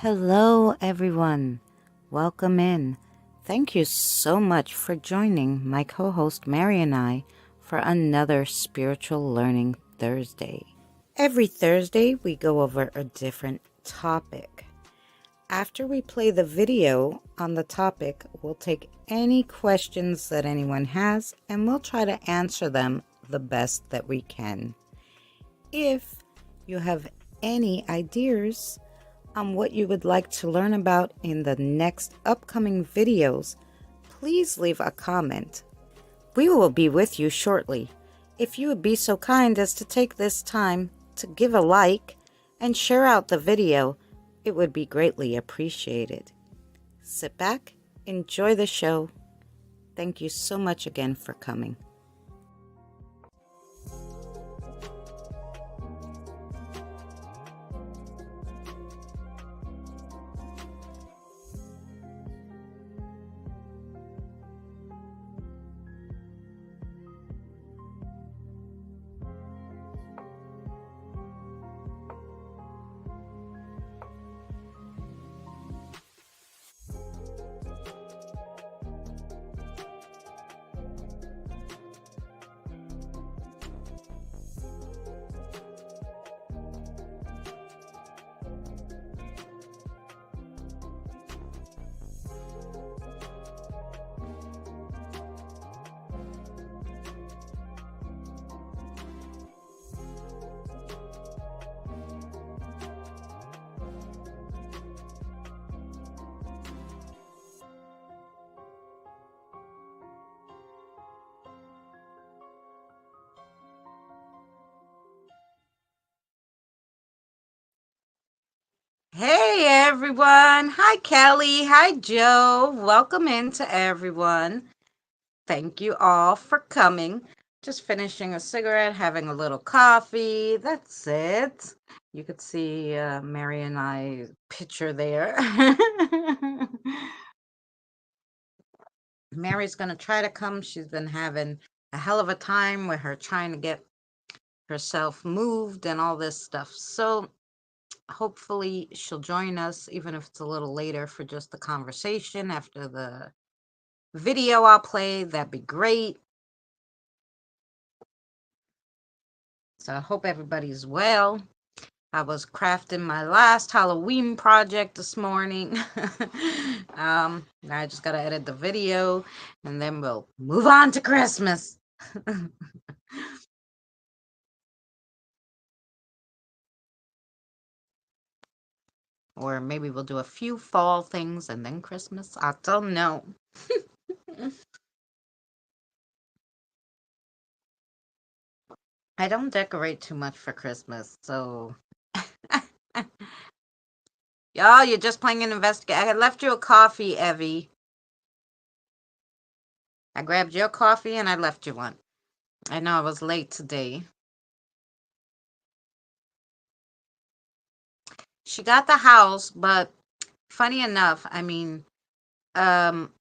Hello, everyone. Welcome in. Thank you so much for joining my co host Mary and I for another Spiritual Learning Thursday. Every Thursday, we go over a different topic. After we play the video on the topic, we'll take any questions that anyone has and we'll try to answer them the best that we can. If you have any ideas on what you would like to learn about in the next upcoming videos, please leave a comment. We will be with you shortly. If you would be so kind as to take this time to give a like and share out the video, it would be greatly appreciated. Sit back, enjoy the show. Thank you so much again for coming. Hey everyone. Hi Kelly. Hi Joe. Welcome into everyone. Thank you all for coming. Just finishing a cigarette, having a little coffee. That's it. You could see Mary and I picture there. Mary's going to try to come. She's been having a hell of a time with her trying to get herself moved and all this stuff. So hopefully she'll join us, even if it's a little later, for just the conversation after the video I'll play. That'd be great. So I hope everybody's well. I was crafting my last Halloween project this morning. I just gotta edit the video and then we'll move on to Christmas. Or maybe we'll do a few fall things and then Christmas. I don't know. I don't decorate too much for Christmas, so y'all, you're just playing an investigate. I left you a coffee, Evie. I grabbed your coffee and I left you one. I know I was late today. She got the house, but funny enough, I mean, um,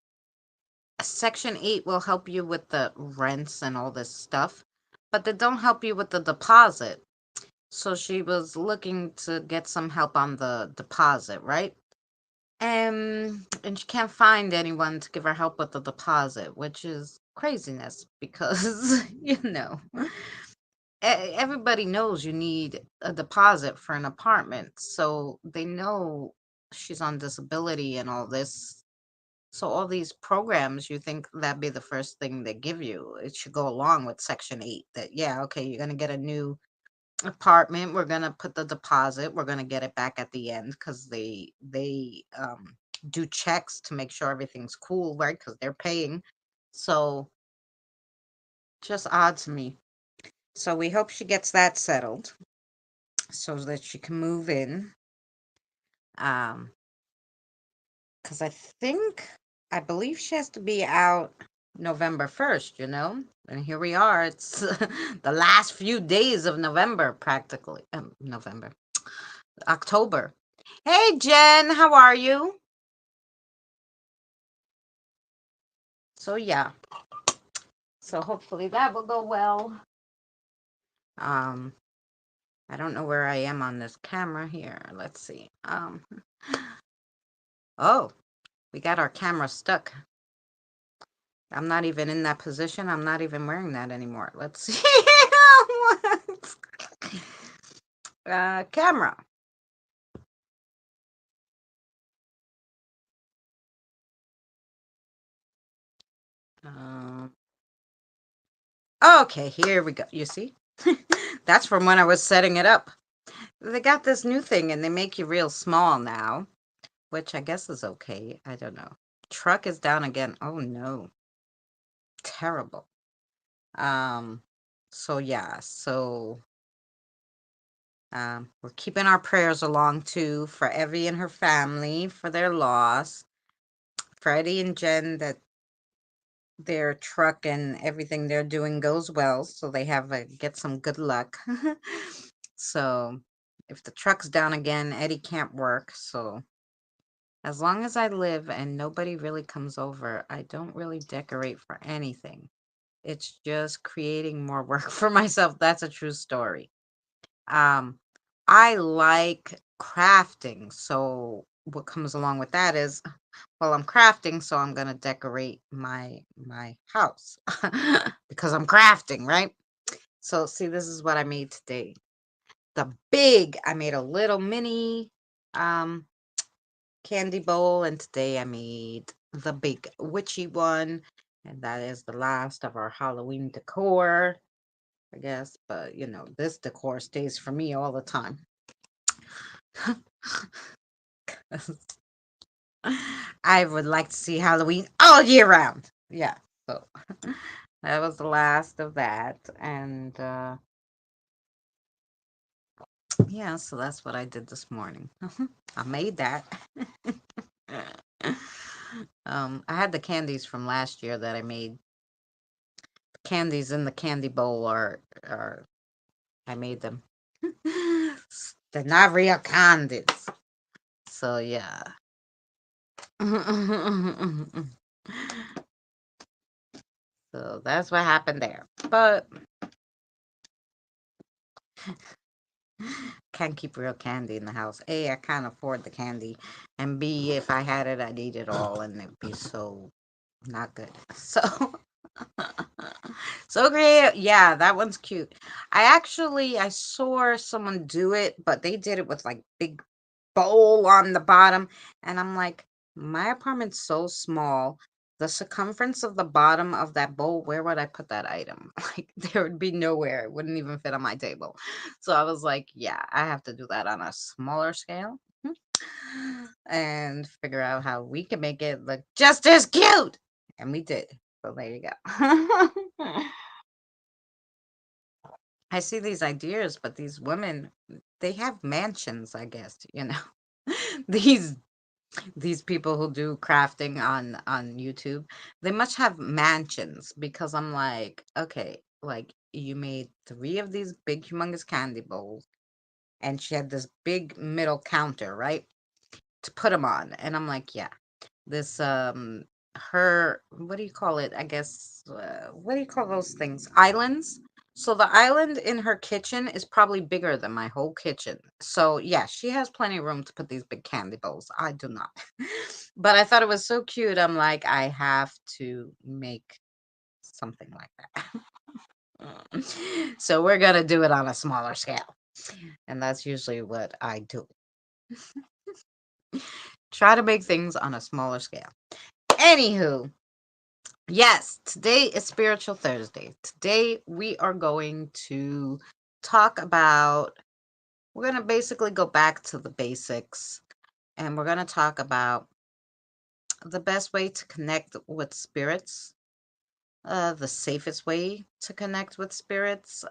Section 8 will help you with the rents and all this stuff, but they don't help you with the deposit. So she was looking to get some help on the deposit, right? And she can't find anyone to give her help with the deposit, which is craziness because, everybody knows you need a deposit for an apartment. So they know she's on disability and all this. So all these programs, you think that'd be the first thing they give you. It should go along with Section 8 that, yeah, okay, you're going to get a new apartment. We're going to put the deposit. We're going to get it back at the end because they do checks to make sure everything's cool, right? Because they're paying. So just odd to me. So we hope she gets that settled so that she can move in. Because I believe she has to be out November 1st, And here we are. It's the last few days of November, practically. October. Hey, Jen, how are you? So, yeah. So, hopefully that will go well. I don't know where I am on this camera here. Let's see. Oh, we got our camera stuck. I'm not even in that position. I'm not even wearing that anymore. Let's see. Camera. Um, okay, here we go. You see? That's from when I was setting it up. They got this new thing and they make you real small now, which I guess is okay. I don't know. Truck is down again. Oh no. Terrible. Um, so yeah, so we're keeping our prayers along too for Evie and her family for their loss. Freddie and Jen, that their truck and everything they're doing goes well, so they have get some good luck. So if the truck's down again, Eddie can't work. So as long as I live and nobody really comes over, I don't really decorate for anything. It's just creating more work for myself. That's a true story. Um, I like crafting, so what comes along with that is, well, I'm crafting, so I'm gonna decorate my house because I'm crafting, right? So see, this is what I made today. I made a little mini um candy bowl, and today I made the big witchy one, and that is the last of our Halloween decor, I guess. But you know, this decor stays for me all the time. I would like to see Halloween all year round. Yeah. So that was the last of that. And yeah, so that's what I did this morning. I made that. I had the candies from last year that I made. Candies in the candy bowl are I made them. They're not real candies. So yeah. So that's what happened there. But can't keep real candy in the house. A, I can't afford the candy. And B, if I had it, I'd eat it all and it'd be so not good. So so great. Yeah, that one's cute. I saw someone do it, but they did it with like big bowl on the bottom. And I'm like, my apartment's so small. The circumference of the bottom of that bowl, where would I put that item? Like, there would be nowhere. It wouldn't even fit on my table. So I was like, yeah, I have to do that on a smaller scale and figure out how we can make it look just as cute. And we did. So there you go. I see these ideas, but these women, they have mansions, I guess, you know. these these people who do crafting on YouTube, they must have mansions because I'm like, okay, like you made three of these big humongous candy bowls and she had this big middle counter, right? To put them on. And I'm like, yeah. This her what do you call it? I guess what do you call those things? Islands. So the island in her kitchen is probably bigger than my whole kitchen. So yeah, she has plenty of room to put these big candy bowls. I do not. But I thought it was so cute. I'm like, I have to make something like that. So we're gonna do it on a smaller scale. And that's usually what I do. Try to make things on a smaller scale. Anywho, yes, today is Spiritual Thursday. Today we are going to talk about, we're going to basically go back to the basics and we're going to talk about the best way to connect with spirits, the safest way to connect with spirits.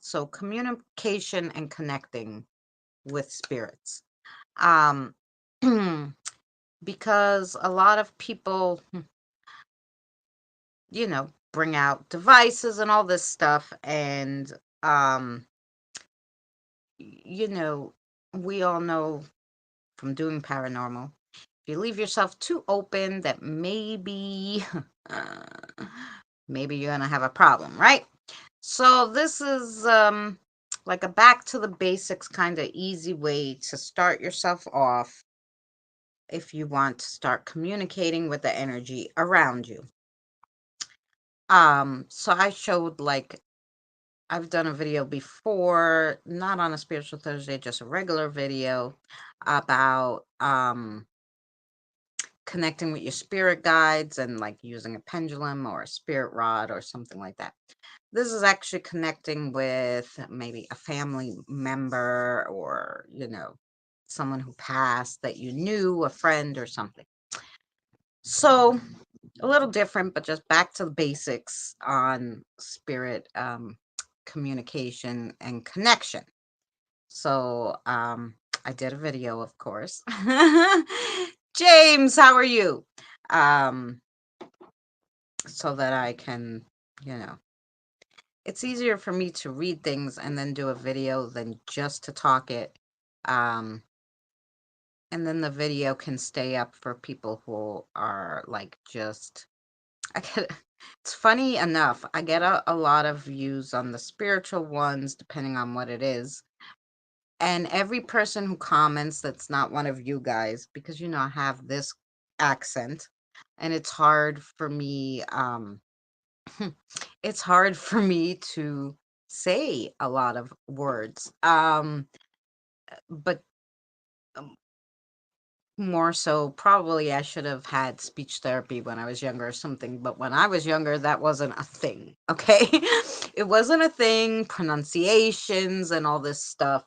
So, communication and connecting with spirits. Um, because a lot of people, you know, bring out devices and all this stuff. And, um, you know, we all know from doing paranormal, if you leave yourself too open, that maybe, uh, maybe you're gonna have a problem, right? So this is like a back to the basics kind of easy way to start yourself off if you want to start communicating with the energy around you. So I showed, like, I've done a video before, not on a Spiritual Thursday, just a regular video about connecting with your spirit guides and like using a pendulum or a spirit rod or something like that. This is actually connecting with maybe a family member or, someone who passed that you knew, a friend or something. So a little different, but just back to the basics on spirit communication and connection. So I did a video, of course. James, how are you? Um, so that I can, you know, it's easier for me to read things and then do a video than just to talk it. Um, and then the video can stay up for people who are like just I get it's funny enough, I get a lot of views on the spiritual ones, depending on what it is. And every person who comments that's not one of you guys, because I have this accent, and it's hard for me, it's hard for me to say a lot of words. But more so, probably I should have had speech therapy when I was younger or something, but when I was younger, that wasn't a thing, okay? It wasn't a thing, pronunciations and all this stuff.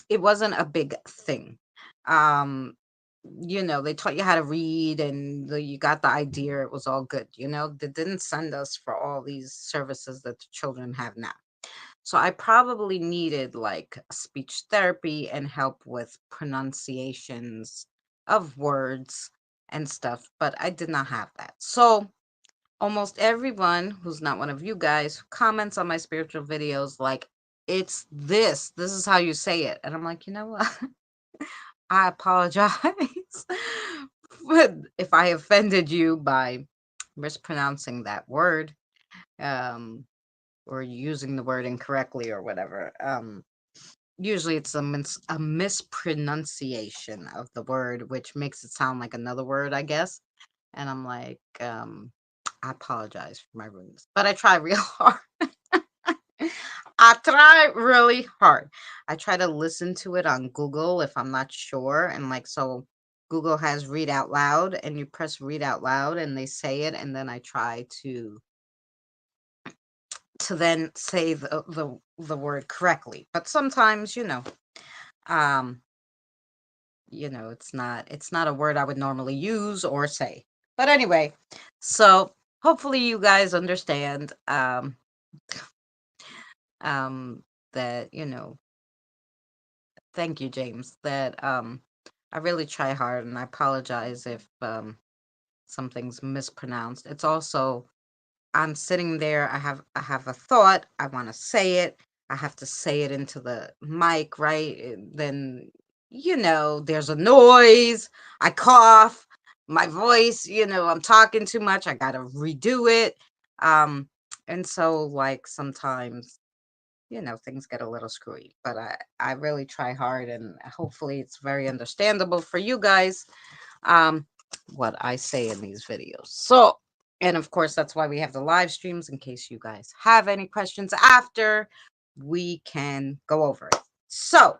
It wasn't a big thing. Um, they taught you how to read and you got the idea, it was all good, They didn't send us for all these services that the children have now. So I probably needed like speech therapy and help with pronunciations of words and stuff, but I did not have that. So almost everyone who's not one of you guys who comments on my spiritual videos, like, it's this is how you say it. And I'm like, you know what? I apologize if I offended you by mispronouncing that word. Or using the word incorrectly or whatever. Usually it's a mispronunciation of the word, which makes it sound like another word, I guess. And I'm like, I apologize for my rudeness, but I try real hard. I try really hard. I try to listen to it on Google if I'm not sure. And like, so Google has read out loud, and you press read out loud and they say it. And then I try to then say the word correctly. But sometimes, um, it's not a word I would normally use or say. But anyway, so hopefully you guys understand um that, thank you, James, that I really try hard, and I apologize if something's mispronounced. It's also, I'm sitting there, I have a thought, I want to say it, I have to say it into the mic, right? Then there's a noise, I cough, my voice, I'm talking too much, I got to redo it. Um and so, like, sometimes things get a little screwy, but I really try hard, and hopefully it's very understandable for you guys, um, what I say in these videos. So, and of course, that's why we have the live streams, in case you guys have any questions after, we can go over it. So,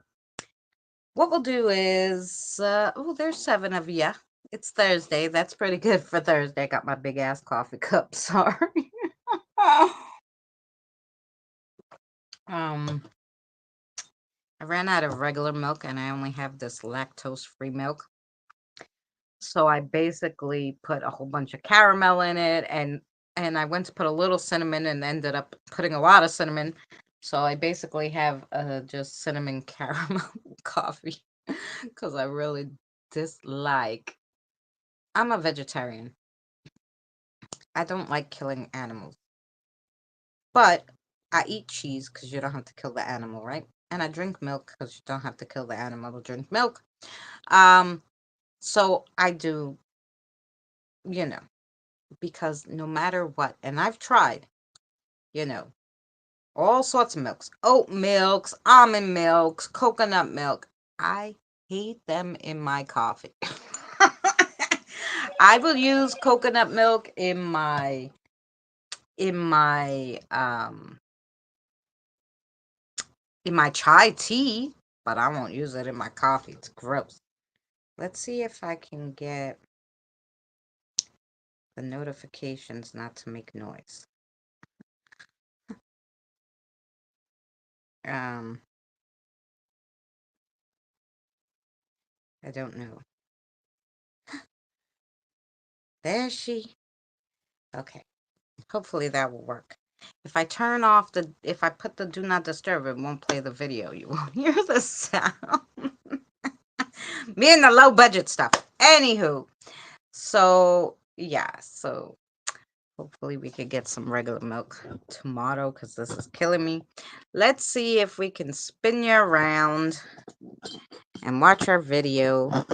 what we'll do is, oh, there's 7 of you. It's Thursday. That's pretty good for Thursday. I got my big ass coffee cup. Sorry. um, I ran out of regular milk, and I only have this lactose-free milk. So I basically put a whole bunch of caramel in it, and I went to put a little cinnamon and ended up putting a lot of cinnamon. So I basically have just cinnamon caramel coffee because I really dislike. I'm a vegetarian. I don't like killing animals, but I eat cheese because you don't have to kill the animal, right? And I drink milk because you don't have to kill the animal to drink milk. Um, so I do, you know, because no matter what, and I've tried, you know, all sorts of milks, oat milks, almond milks, coconut milk. I hate them in my coffee. I will use coconut milk in my in my chai tea, but I won't use it in my coffee. It's gross. Let's see if I can get the notifications not to make noise. I don't know. There she. Okay. Hopefully that will work. If I if I put the do not disturb, it won't play the video. You won't hear the sound. Me and the low budget stuff. Anywho, so yeah, so hopefully we could get some regular milk tomorrow because this is killing me. Let's see if we can spin you around and watch our video.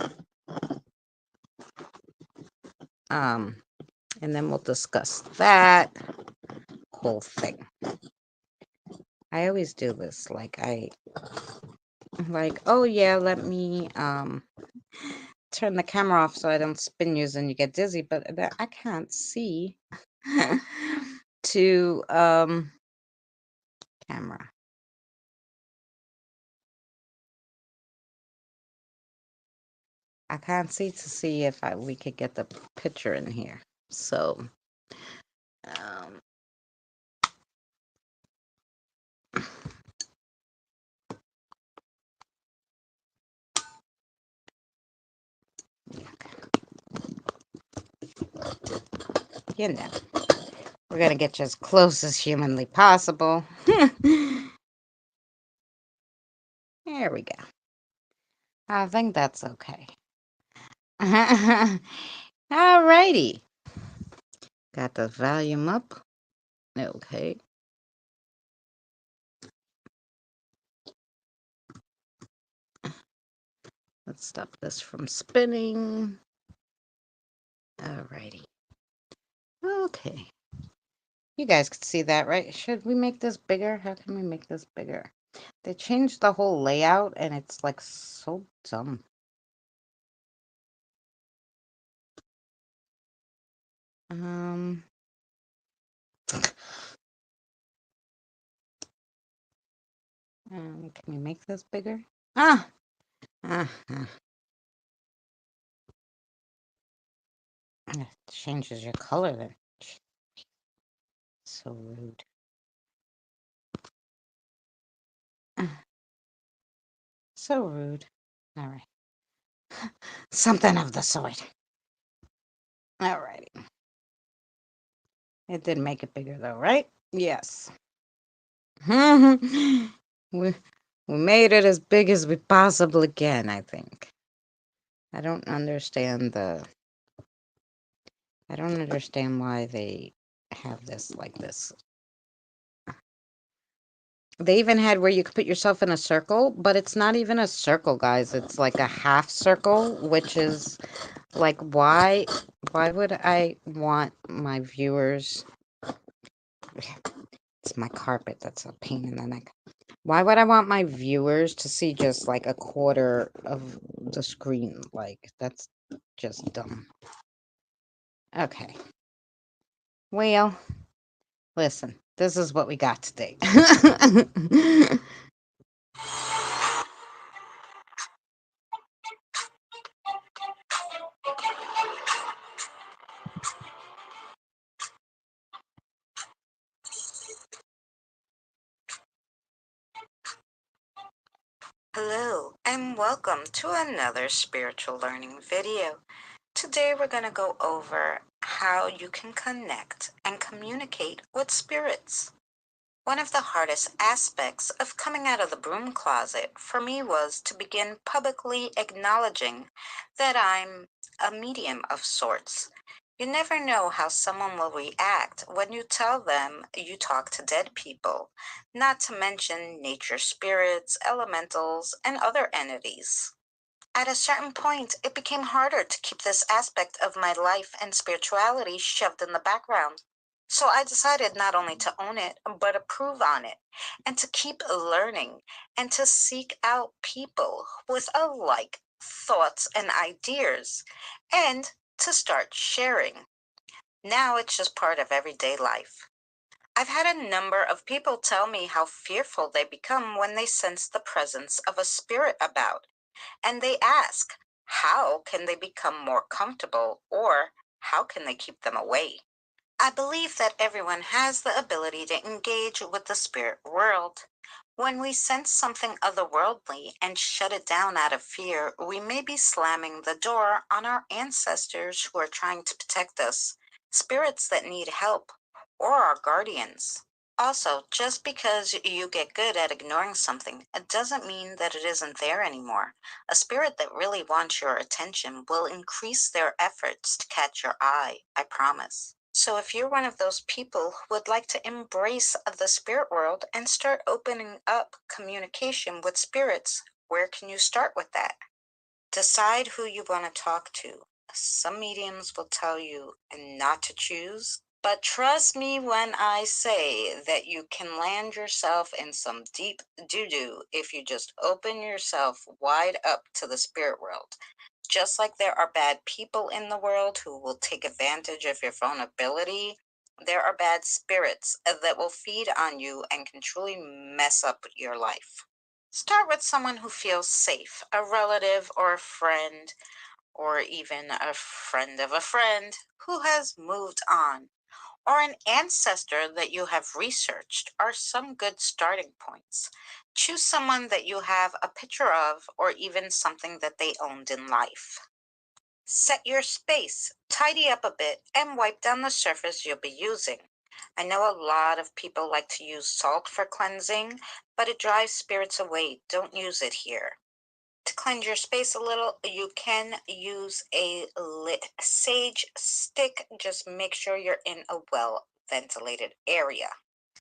And then we'll discuss that whole thing. I always do this. Oh yeah, let me turn the camera off so I don't spin you and you get dizzy, but I can't see to camera. I can't see if we could get the picture in here. So you know, we're gonna get you as close as humanly possible. There we go. I think that's okay. Alrighty. Got the volume up. Okay. Let's stop this from spinning. Alrighty. Okay. You guys can see that, right? Should we make this bigger? How can we make this bigger? They changed the whole layout and it's like so dumb. Can we make this bigger? It changes your color there. So rude. So rude. All right. Something of the sort. All righty. It did make it bigger though, right? Yes. we made it as big as we possibly can, I think. I don't understand why they have this like this. They even had where you could put yourself in a circle, but it's not even a circle, guys. It's like a half circle, which is like, why would I want my viewers... It's my carpet that's a pain in the neck. Why would I want my viewers to see just like a quarter of the screen? Like, that's just dumb. Okay. Well, listen, this is what we got today. Hello, and welcome to another spiritual learning video. Today we're going to go over how you can connect and communicate with spirits. One of the hardest aspects of coming out of the broom closet for me was to begin publicly acknowledging that I'm a medium of sorts. You never know how someone will react when you tell them you talk to dead people, not to mention nature spirits, elementals, and other entities. At a certain point, it became harder to keep this aspect of my life and spirituality shoved in the background. So I decided not only to own it, but improve on it, and to keep learning, and to seek out people with alike thoughts and ideas, and to start sharing. Now it's just part of everyday life. I've had a number of people tell me how fearful they become when they sense the presence of a spirit about, and they ask, how can they become more comfortable or how can they keep them away? I believe that everyone has the ability to engage with the spirit world. When we sense something otherworldly and shut it down out of fear, we may be slamming the door on our ancestors who are trying to protect us, spirits that need help, or our guardians. Also, just because you get good at ignoring something, it doesn't mean that it isn't there anymore. A spirit that really wants your attention will increase their efforts to catch your eye, I promise. So, if you're one of those people who would like to embrace the spirit world and start opening up communication with spirits, where can you start with that? Decide who you want to talk to. Some mediums will tell you not to choose, but trust me when I say that you can land yourself in some deep doo doo if you just open yourself wide up to the spirit world. Just like there are bad people in the world who will take advantage of your vulnerability, there are bad spirits that will feed on you and can truly mess up your life. Start with someone who feels safe, a relative or a friend, or even a friend of a friend who has moved on, or an ancestor that you have researched are some good starting points. Choose someone that you have a picture of or even something that they owned in life. Set your space, tidy up a bit, and wipe down the surface you'll be using. I know a lot of people like to use salt for cleansing, but it drives spirits away. Don't use it here. To cleanse your space a little, you can use a lit sage stick. Just make sure you're in a well ventilated area.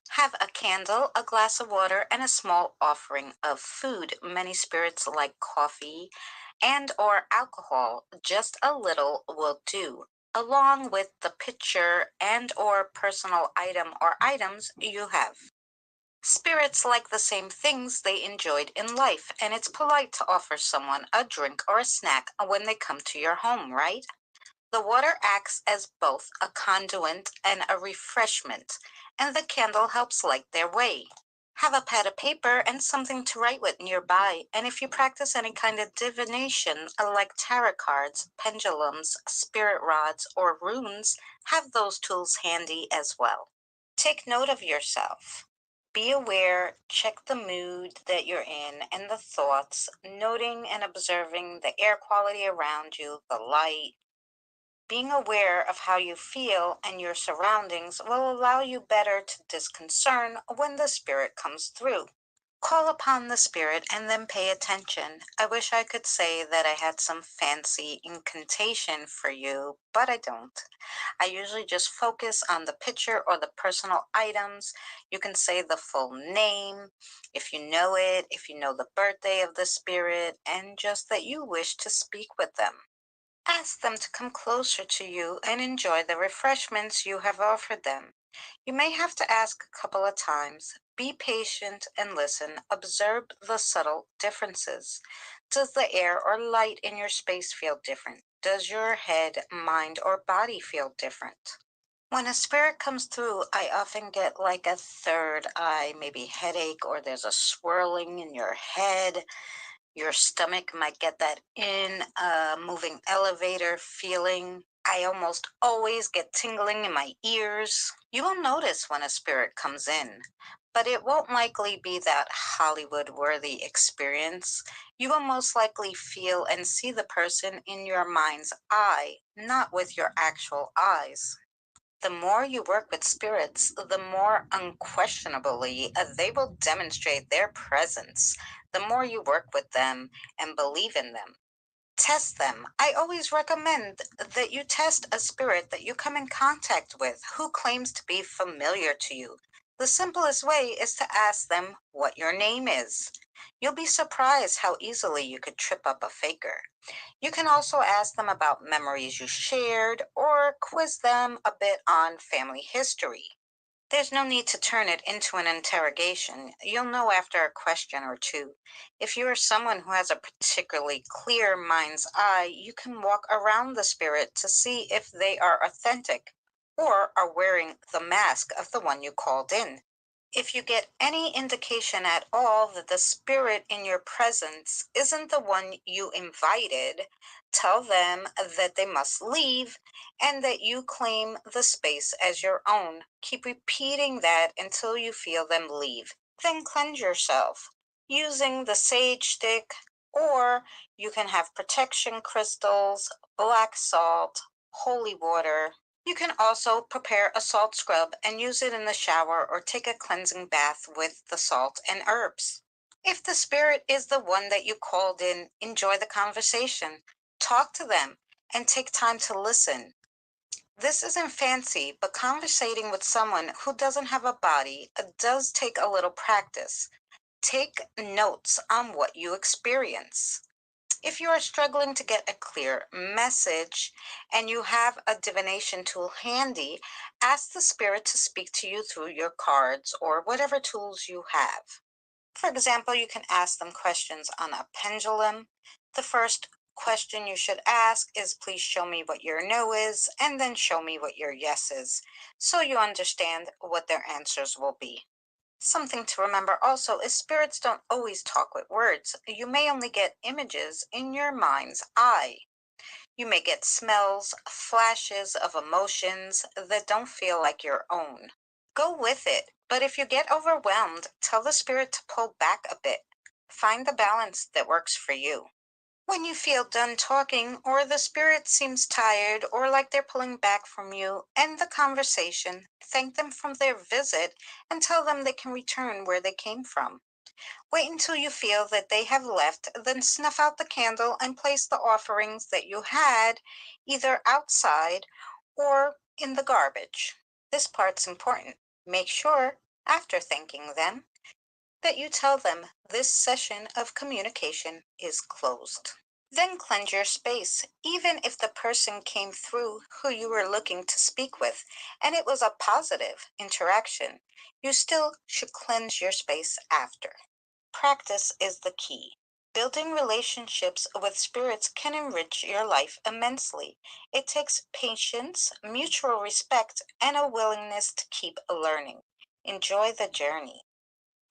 Have a candle, a glass of water, and a small offering of food. Many spirits like coffee and or alcohol. Just a little will do, along with the picture and or personal item or items you have. Spirits like the same things they enjoyed in life, and it's polite to offer someone a drink or a snack when they come to your home, right? The water acts as both a conduit and a refreshment, and the candle helps light their way. Have a pad of paper and something to write with nearby, and if you practice any kind of divination like tarot cards, pendulums, spirit rods, or runes, have those tools handy as well. Take note of yourself. Be aware, check the mood that you're in and the thoughts, noting and observing the air quality around you, the light. Being aware of how you feel and your surroundings will allow you better to disconcern when the spirit comes through. Call upon the spirit and then pay attention. I wish I could say that I had some fancy incantation for you, but I don't. I usually just focus on the picture or the personal items. You can say the full name, if you know it, if you know the birthday of the spirit, and just that you wish to speak with them. Ask them to come closer to you and enjoy the refreshments you have offered them. You may have to ask a couple of times. Be patient and listen. Observe the subtle differences. Does the air or light in your space feel different? Does your head, mind, or body feel different? When a spirit comes through, I often get like a third eye, maybe headache, or there's a swirling in your head. Your stomach might get that in a moving elevator feeling. I almost always get tingling in my ears. You will notice when a spirit comes in, but it won't likely be that Hollywood worthy experience. You will most likely feel and see the person in your mind's eye, not with your actual eyes. The more you work with spirits, the more unquestionably they will demonstrate their presence. The more you work with them and believe in them. Test them. I always recommend that you test a spirit that you come in contact with who claims to be familiar to you. The simplest way is to ask them what your name is. You'll be surprised how easily you could trip up a faker. You can also ask them about memories you shared or quiz them a bit on family history. There's no need to turn it into an interrogation. You'll know after a question or two. If you are someone who has a particularly clear mind's eye, you can walk around the spirit to see if they are authentic or are wearing the mask of the one you called in. If you get any indication at all that the spirit in your presence isn't the one you invited, tell them that they must leave and that you claim the space as your own. Keep repeating that until you feel them leave. Then cleanse yourself using the sage stick, or you can have protection crystals, black salt, holy water. You can also prepare a salt scrub and use it in the shower or take a cleansing bath with the salt and herbs. If the spirit is the one that you called in, enjoy the conversation. Talk to them and take time to listen. This isn't fancy, but conversating with someone who doesn't have a body does take a little practice. Take notes on what you experience. If you are struggling to get a clear message and you have a divination tool handy, ask the spirit to speak to you through your cards or whatever tools you have. For example, you can ask them questions on a pendulum. The first question you should ask is, please show me what your no is, and then show me what your yes is, so you understand what their answers will be. Something to remember also is spirits don't always talk with words. You may only get images in your mind's eye. You may get smells, flashes of emotions that don't feel like your own. Go with it, but if you get overwhelmed, tell the spirit to pull back a bit. Find the balance that works for you. When you feel done talking, or the spirit seems tired or like they're pulling back from you, end the conversation, thank them for their visit, and tell them they can return where they came from. Wait until you feel that they have left, then snuff out the candle and place the offerings that you had either outside or in the garbage. This part's important. Make sure, after thanking them, that you tell them this session of communication is closed. Then cleanse your space, even if the person came through who you were looking to speak with and it was a positive interaction. You still should cleanse your space after. Practice is the key. Building relationships with spirits can enrich your life immensely. It takes patience, mutual respect, and a willingness to keep learning. Enjoy the journey.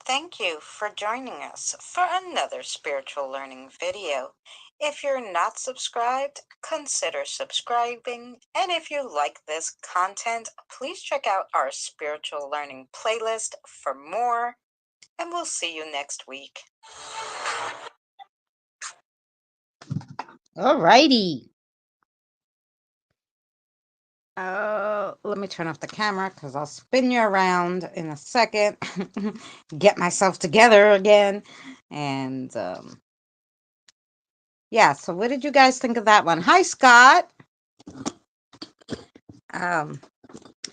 Thank you for joining us for another spiritual learning video. If you're not subscribed, consider subscribing. And if you like this content, please check out our spiritual learning playlist for more. And we'll see you next week. Alrighty. Let me turn off the camera because I'll spin you around in a second. Get myself together again. And yeah, so what did you guys think of that one? Hi, Scott.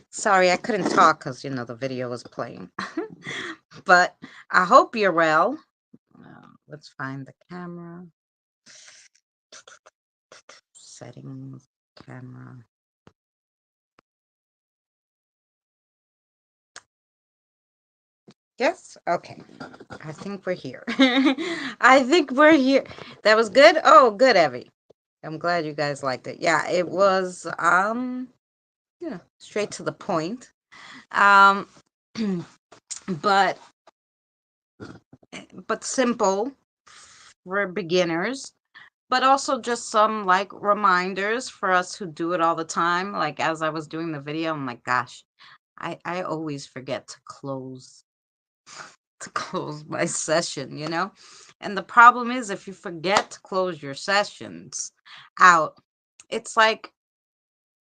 Sorry, I couldn't talk because, the video was playing. But I hope you're well. Let's find the camera. Settings, camera. Yes? Okay. I think we're here. I think we're here. That was good? Oh, good, Evie. I'm glad you guys liked it. Yeah, it was straight to the point. But simple for beginners, but also just some like reminders for us who do it all the time. Like as I was doing the video, I'm like, gosh, I always forget to close my session, And the problem is if you forget to close your sessions out, it's like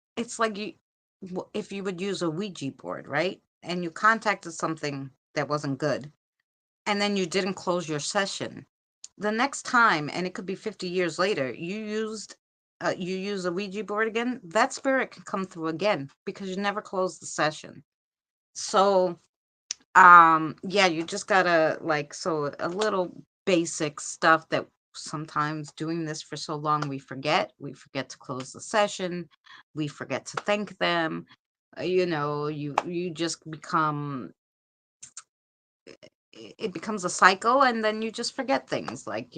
you if you would use a Ouija board, right? And you contacted something that wasn't good, and then you didn't close your session. The next time, and it could be 50 years later, you use a Ouija board again, that spirit can come through again because you never closed the session. So yeah, you just gotta a little basic stuff that sometimes doing this for so long we forget to close the session, we forget to thank them. you just become, it becomes a cycle, and then you just forget things, like,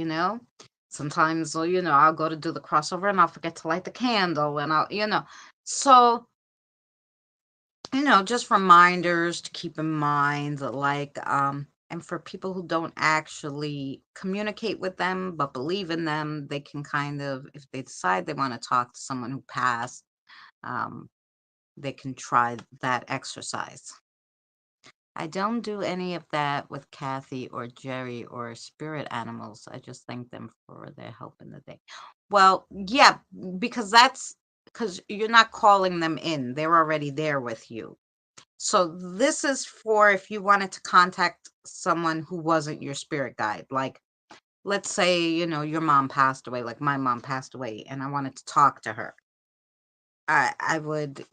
sometimes, well, I'll go to do the crossover and I'll forget to light the candle, and so, just reminders to keep in mind, like, and for people who don't actually communicate with them but believe in them, they can kind of, if they decide they want to talk to someone who passed, um, they can try that exercise. I don't do any of that with Kathy or Jerry or spirit animals. I just thank them for their help in the day. Well, yeah, because you're not calling them in. They're already there with you. So this is for if you wanted to contact someone who wasn't your spirit guide. Like, let's say, your mom passed away, like my mom passed away, and I wanted to talk to her. I would,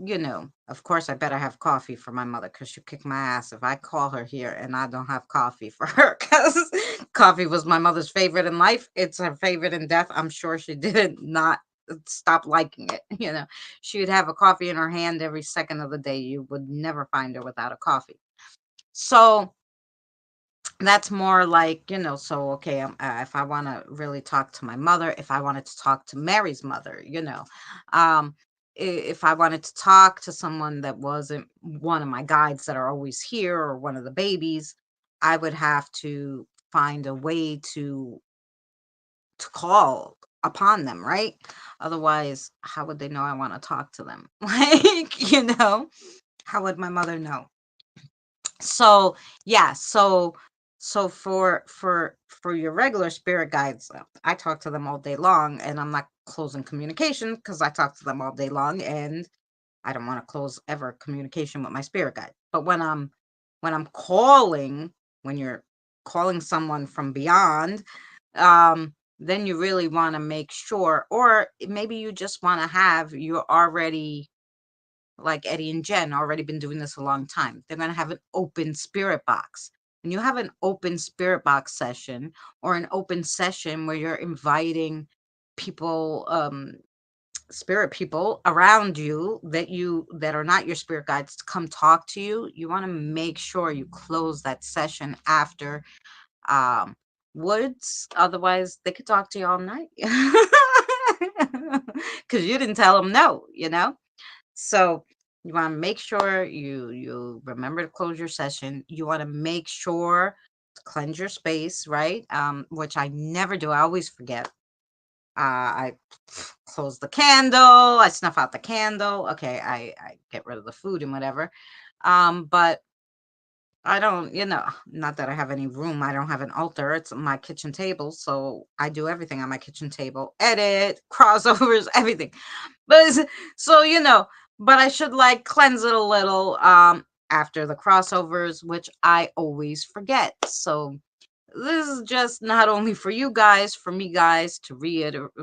of course, I better have coffee for my mother, because she'll kick my ass if I call her here and I don't have coffee for her, because coffee was my mother's favorite in life. It's her favorite in death. I'm sure she did not stop liking it. She would have a coffee in her hand every second of the day. You would never find her without a coffee. So that's more like, so okay, if I want to really talk to my mother, if I wanted to talk to Mary's mother, um if I wanted to talk to someone that wasn't one of my guides that are always here, or one of the babies, I would have to find a way to call upon them, right? Otherwise, how would they know I want to talk to them? Like, how would my mother know? So yeah, so for your regular spirit guides, I talk to them all day long, and I'm not closing communication, because I talk to them all day long, and I don't want to close ever communication with my spirit guide. But when I'm calling, when you're calling someone from beyond, then you really want to make sure, or maybe you just want to have, you're already, like Eddie and Jen, already been doing this a long time. They're going to have an open spirit box. When you have an open spirit box session, or an open session where you're inviting people, spirit people around you, that are not your spirit guides, to come talk to you, you want to make sure you close that session after, um woods. Otherwise, they could talk to you all night, because you didn't tell them no. So you want to make sure you remember to close your session. You want to make sure to cleanse your space, right? Which I never do. I always forget. I close the candle. I snuff out the candle. Okay, I get rid of the food and whatever. But I don't, not that I have any room. I don't have an altar. It's my kitchen table, so I do everything on my kitchen table. Edit, crossovers, everything. But so but I should, like, cleanse it a little after the crossovers, which I always forget. So this is just not only for you guys, for me, guys, to reiterate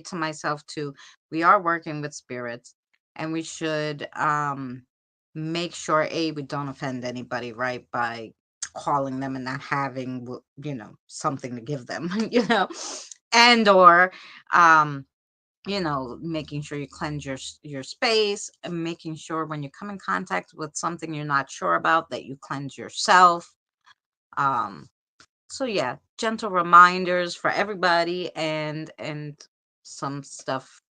to myself too. We are working with spirits, and we should make sure, we don't offend anybody, right, by calling them and not having something to give them, and or making sure you cleanse your space, and making sure when you come in contact with something you're not sure about, that you cleanse yourself. um so yeah, gentle reminders for everybody, and some stuff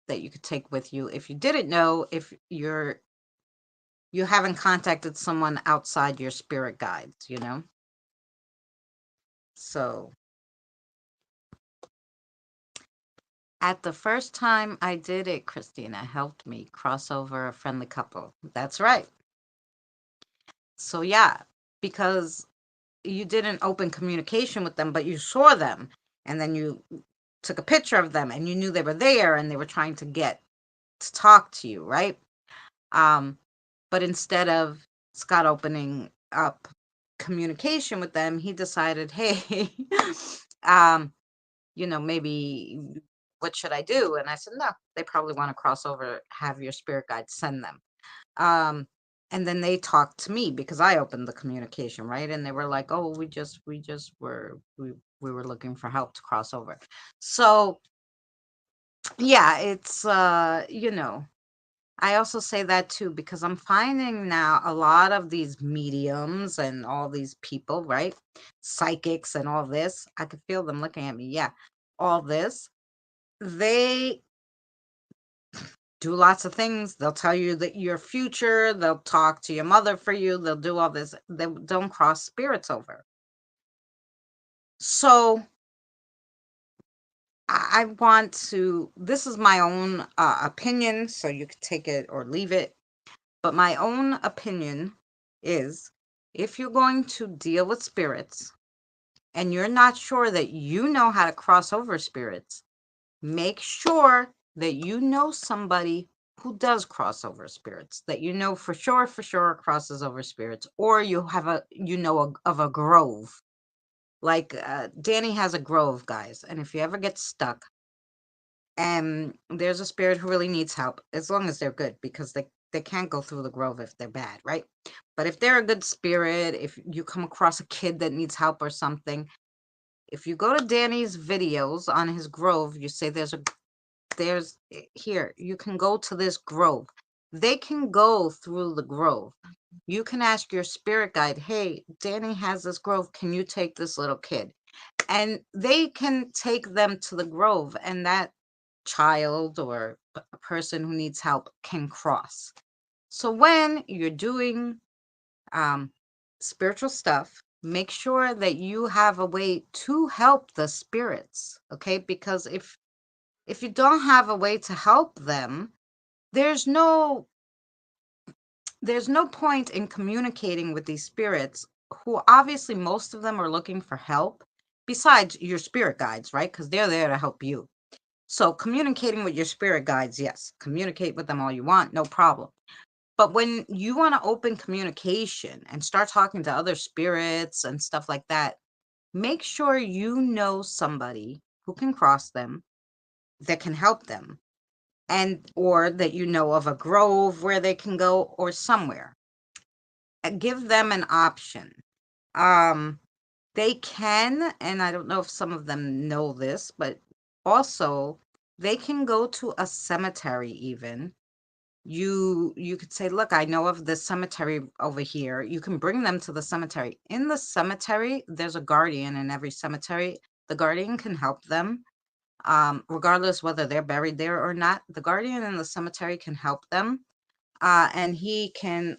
that you could take with you if you didn't know, if you haven't contacted someone outside your spirit guides. So at the first time I did it, Christina helped me cross over a friendly couple. That's right. So yeah, because you didn't open communication with them, but you saw them, and then you took a picture of them, and you knew they were there, and they were trying to get to talk to you, right? Um, but instead of Scott opening up communication with them, he decided, hey, um, maybe, what should I do? And I said, no, they probably want to cross over, have your spirit guide send them. Um, and then they talked to me, because I opened the communication, right? And they were like, oh, we were looking for help to cross over. So yeah, it's I also say that too because I'm finding now a lot of these mediums and all these people, right? Psychics and all this. I could feel them looking at me. Yeah. All this. They do lots of things. They'll tell you that your future, they'll talk to your mother for you, they'll do all this. They don't cross spirits over. So I want to, this is my own opinion, so you can take it or leave it. But my own opinion is if you're going to deal with spirits and you're not sure that you know how to cross over spirits, make sure that you know somebody who does cross over spirits, that you know for sure crosses over spirits, or you have of a grove. Like Danny has a grove, guys, and if you ever get stuck and there's a spirit who really needs help, as long as they're good, because they can't go through the grove if they're bad, right? But if they're a good spirit, if you come across a kid that needs help or something, if you go to Danny's videos on his grove, you say here, you can go to this grove. They can go through the grove. You can ask your spirit guide, hey, Danny has this grove, can you take this little kid? And they can take them to the grove, and that child or a person who needs help can cross. So when you're doing spiritual stuff, make sure that you have a way to help the spirits, okay? Because if you don't have a way to help them, there's no point in communicating with these spirits who obviously most of them are looking for help besides your spirit guides, right? Because they're there to help you. So communicating with your spirit guides, yes, communicate with them all you want, no problem. But when you want to open communication and start talking to other spirits and stuff like that, make sure you know somebody who can cross them, that can help them, and or that you know of a grove where they can go or somewhere. Give them an option. Um, they can, and I don't know if some of them know this, but also they can go to a cemetery even. You could say, look, I know of this cemetery over here. You can bring them to the cemetery. In the cemetery, there's a guardian in every cemetery. The guardian can help them, regardless whether they're buried there or not. The guardian in the cemetery can help them, and he can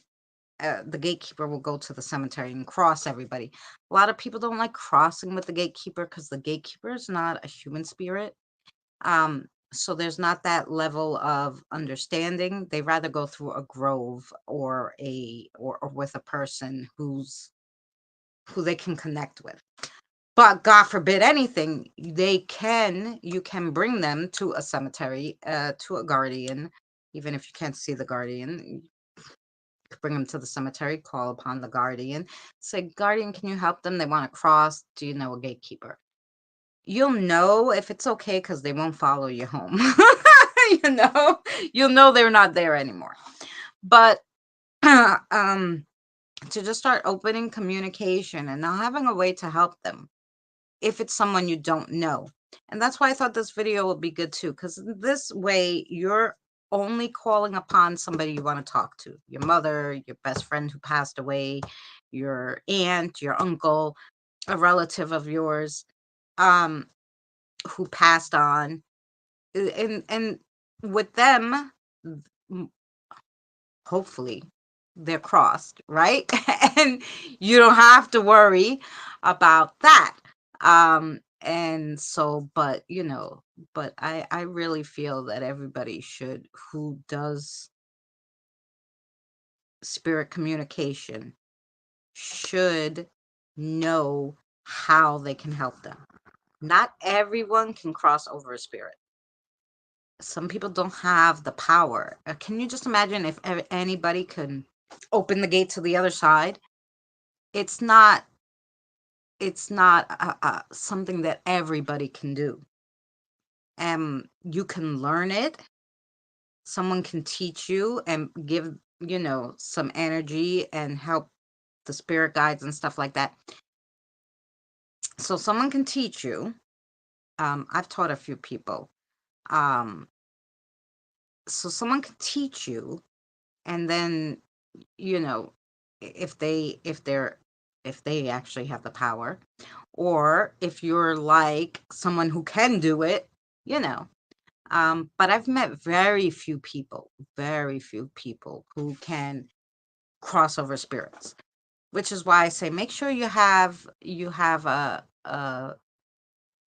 the gatekeeper will go to the cemetery and cross everybody. A lot of people don't like crossing with the gatekeeper because the gatekeeper is not a human spirit. So there's not that level of understanding. They rather go through a grove or or with a person who they can connect with. But God forbid anything, you can bring them to a cemetery, to a guardian, even if you can't see the guardian. Bring them to the cemetery, call upon the guardian, say, guardian, can you help them? They want to cross. Do you know a gatekeeper? You'll know if it's okay because they won't follow you home. You'll know they're not there anymore. But to just start opening communication and now having a way to help them if it's someone you don't know. And that's why I thought this video would be good too, because this way you're only calling upon somebody you want to talk to, your mother, your best friend who passed away, your aunt, your uncle, a relative of yours who passed on. And with them, hopefully they're crossed, right? And you don't have to worry about that. And so, but I really feel that everybody should, who does spirit communication, should know how they can help them. Not everyone can cross over a spirit. Some people don't have the power. Can you just imagine if anybody could open the gate to the other side? It's not something that everybody can do. You can learn it. Someone can teach you and give, some energy and help the spirit guides and stuff like that. So someone can teach you. I've taught a few people. so someone can teach you, and then, you know, if they actually have the power, or if you're like someone who can do it, you know. But I've met very few people who can cross over spirits, which is why I say make sure you have a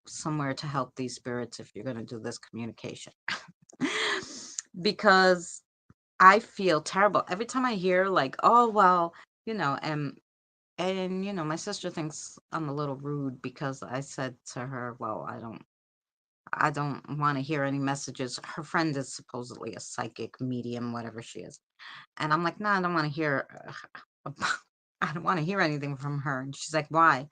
somewhere to help these spirits if you're going to do this communication. Because I feel terrible every time I hear like, oh well, you know, and you know, my sister thinks I'm a little rude because I said to her, well, I don't want to hear any messages. Her friend is supposedly a psychic medium, whatever she is. And I'm like, no, I don't want to hear I don't want to hear anything from her. And she's like, why?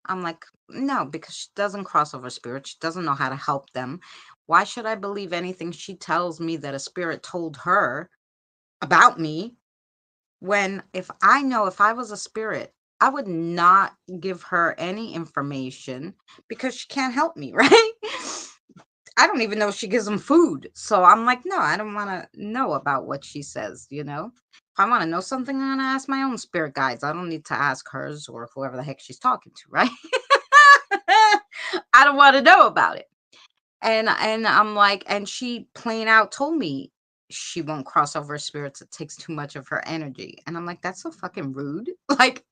I'm like, no, because she doesn't cross over spirits. She doesn't know how to help them. Why should I believe anything she tells me that a spirit told her about me, when if I know if I was a spirit, I would not give her any information because she can't help me, right? I don't even know if she gives them food. So I'm like, no, I don't want to know about what she says, you know? If I want to know something, I'm going to ask my own spirit guides. I don't need to ask hers or whoever the heck she's talking to, right? I don't want to know about it. And I'm like, and she plain out told me she won't cross over spirits. It takes too much of her energy. And I'm like, that's so fucking rude. Like,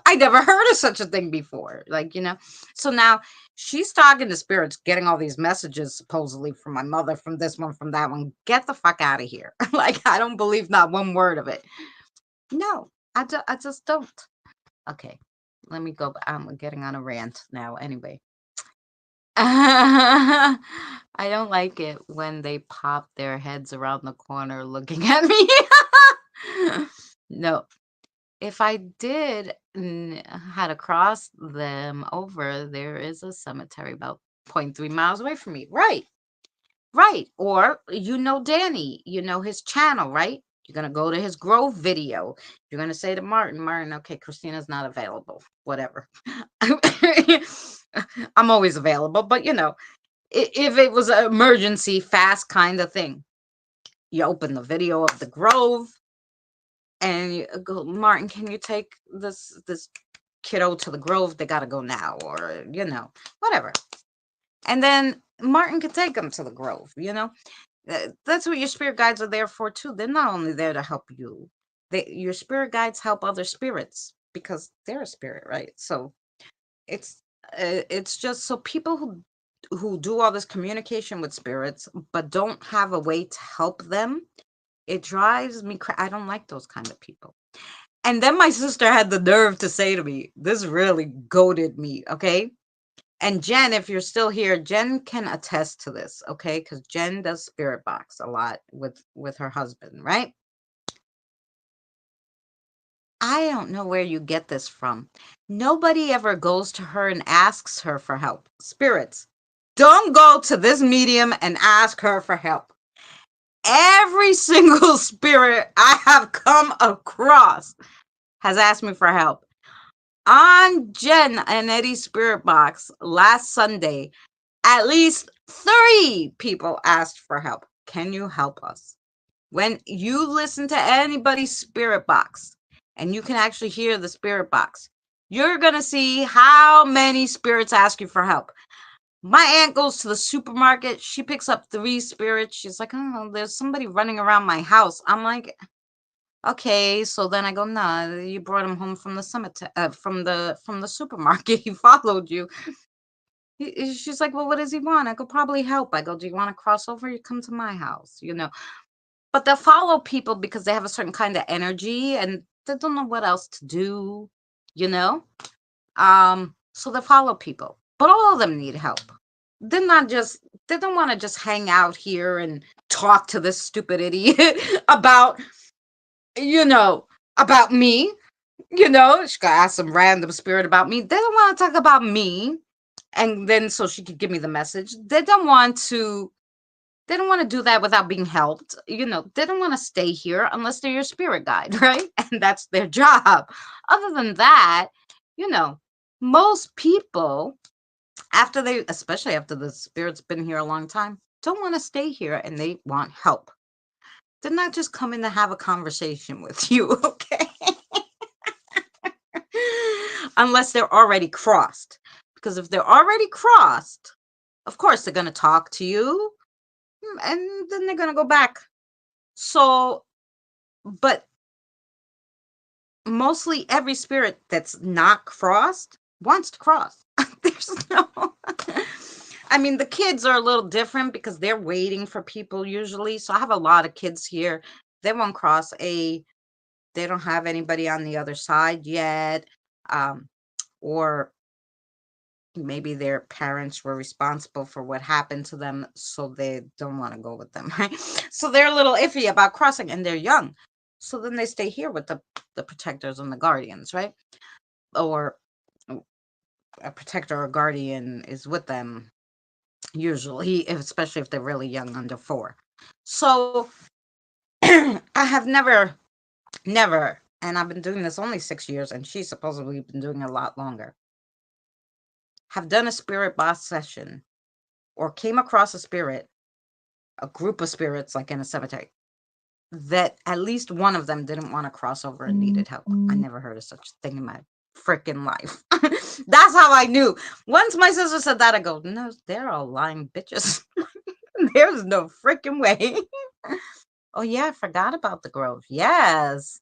I never heard of such a thing before. Like, you know. So now she's talking to spirits, getting all these messages supposedly from my mother, from this one, from that one. Get the fuck out of here. Like, I don't believe not one word of it. No, I just don't. Okay, let me go. I'm getting on a rant now. Anyway. I don't like it when they pop their heads around the corner looking at me. No, if I did had to cross them over, there is a cemetery about 0.3 miles away from me. Right, right. Or you know Danny, you know his channel, right? You're gonna go to his Grove video. You're gonna say to Martin, okay, Christina's not available. Whatever. I'm always available, but you know, if it was an emergency, fast kind of thing, you open the video of the Grove and you go, Martin, can you take this kiddo to the Grove? They gotta go now, or you know, whatever. And then Martin can take them to the Grove. You know, that's what your spirit guides are there for too. They're not only there to help you; your spirit guides help other spirits because they're a spirit, right? So it's just so people who do all this communication with spirits but don't have a way to help them, it drives me I don't like those kind of people. And then my sister had the nerve to say to me, this really goaded me, okay? And Jen, if you're still here, Jen can attest to this, okay? Because Jen does spirit box a lot with her husband, right? I don't know where you get this from. Nobody ever goes to her and asks her for help. Spirits, don't go to this medium and ask her for help. Every single spirit I have come across has asked me for help. On Jen and Eddie's spirit box last Sunday, at least 3 people asked for help. Can you help us? When you listen to anybody's spirit box and you can actually hear the spirit box, you're going to see how many spirits ask you for help. My aunt goes to the supermarket. She picks up 3 spirits. She's like, oh, there's somebody running around my house. I'm like, okay. So then I go, nah, you brought him home from the cemetery, from the supermarket. He followed you. She's like, well, what does he want? I go, probably help. I go, do you want to cross over? You come to my house, you know. But they'll follow people because they have a certain kind of energy and they don't know what else to do, you know? So they follow people. But all of them need help. They're not just they don't want to just hang out here and talk to this stupid idiot about, you know, about me. You know, she could ask some random spirit about me. They don't want to talk about me. And then so she could give me the message. They don't want to do that without being helped. You know, they don't want to stay here unless they're your spirit guide, right? And that's their job. Other than that, you know, most people, especially after the spirit's been here a long time, don't want to stay here and they want help. They're not just coming to have a conversation with you, okay? Unless they're already crossed. Because if they're already crossed, of course they're going to talk to you and then they're going to go back. So, but mostly every spirit that's not crossed wants to cross. There's no. I mean, the kids are a little different because they're waiting for people usually. So I have a lot of kids here. They won't cross. They don't have anybody on the other side yet. Or maybe their parents were responsible for what happened to them, so they don't want to go with them, right? So they're a little iffy about crossing, and they're young. So then they stay here with the protectors and the guardians, right? Or a protector or guardian is with them usually, especially if they're really young, under 4. So I have never, and I've been doing this only 6 years, and she's supposedly been doing a lot longer, have done a spirit box session or came across a group of spirits like in a cemetery, that at least one of them didn't want to cross over and needed help. I never heard of such a thing in my freaking life. That's how I knew. Once my sister said that, I go, no, they're all lying bitches. There's no freaking way. Oh yeah, I forgot about the Grove. Yes.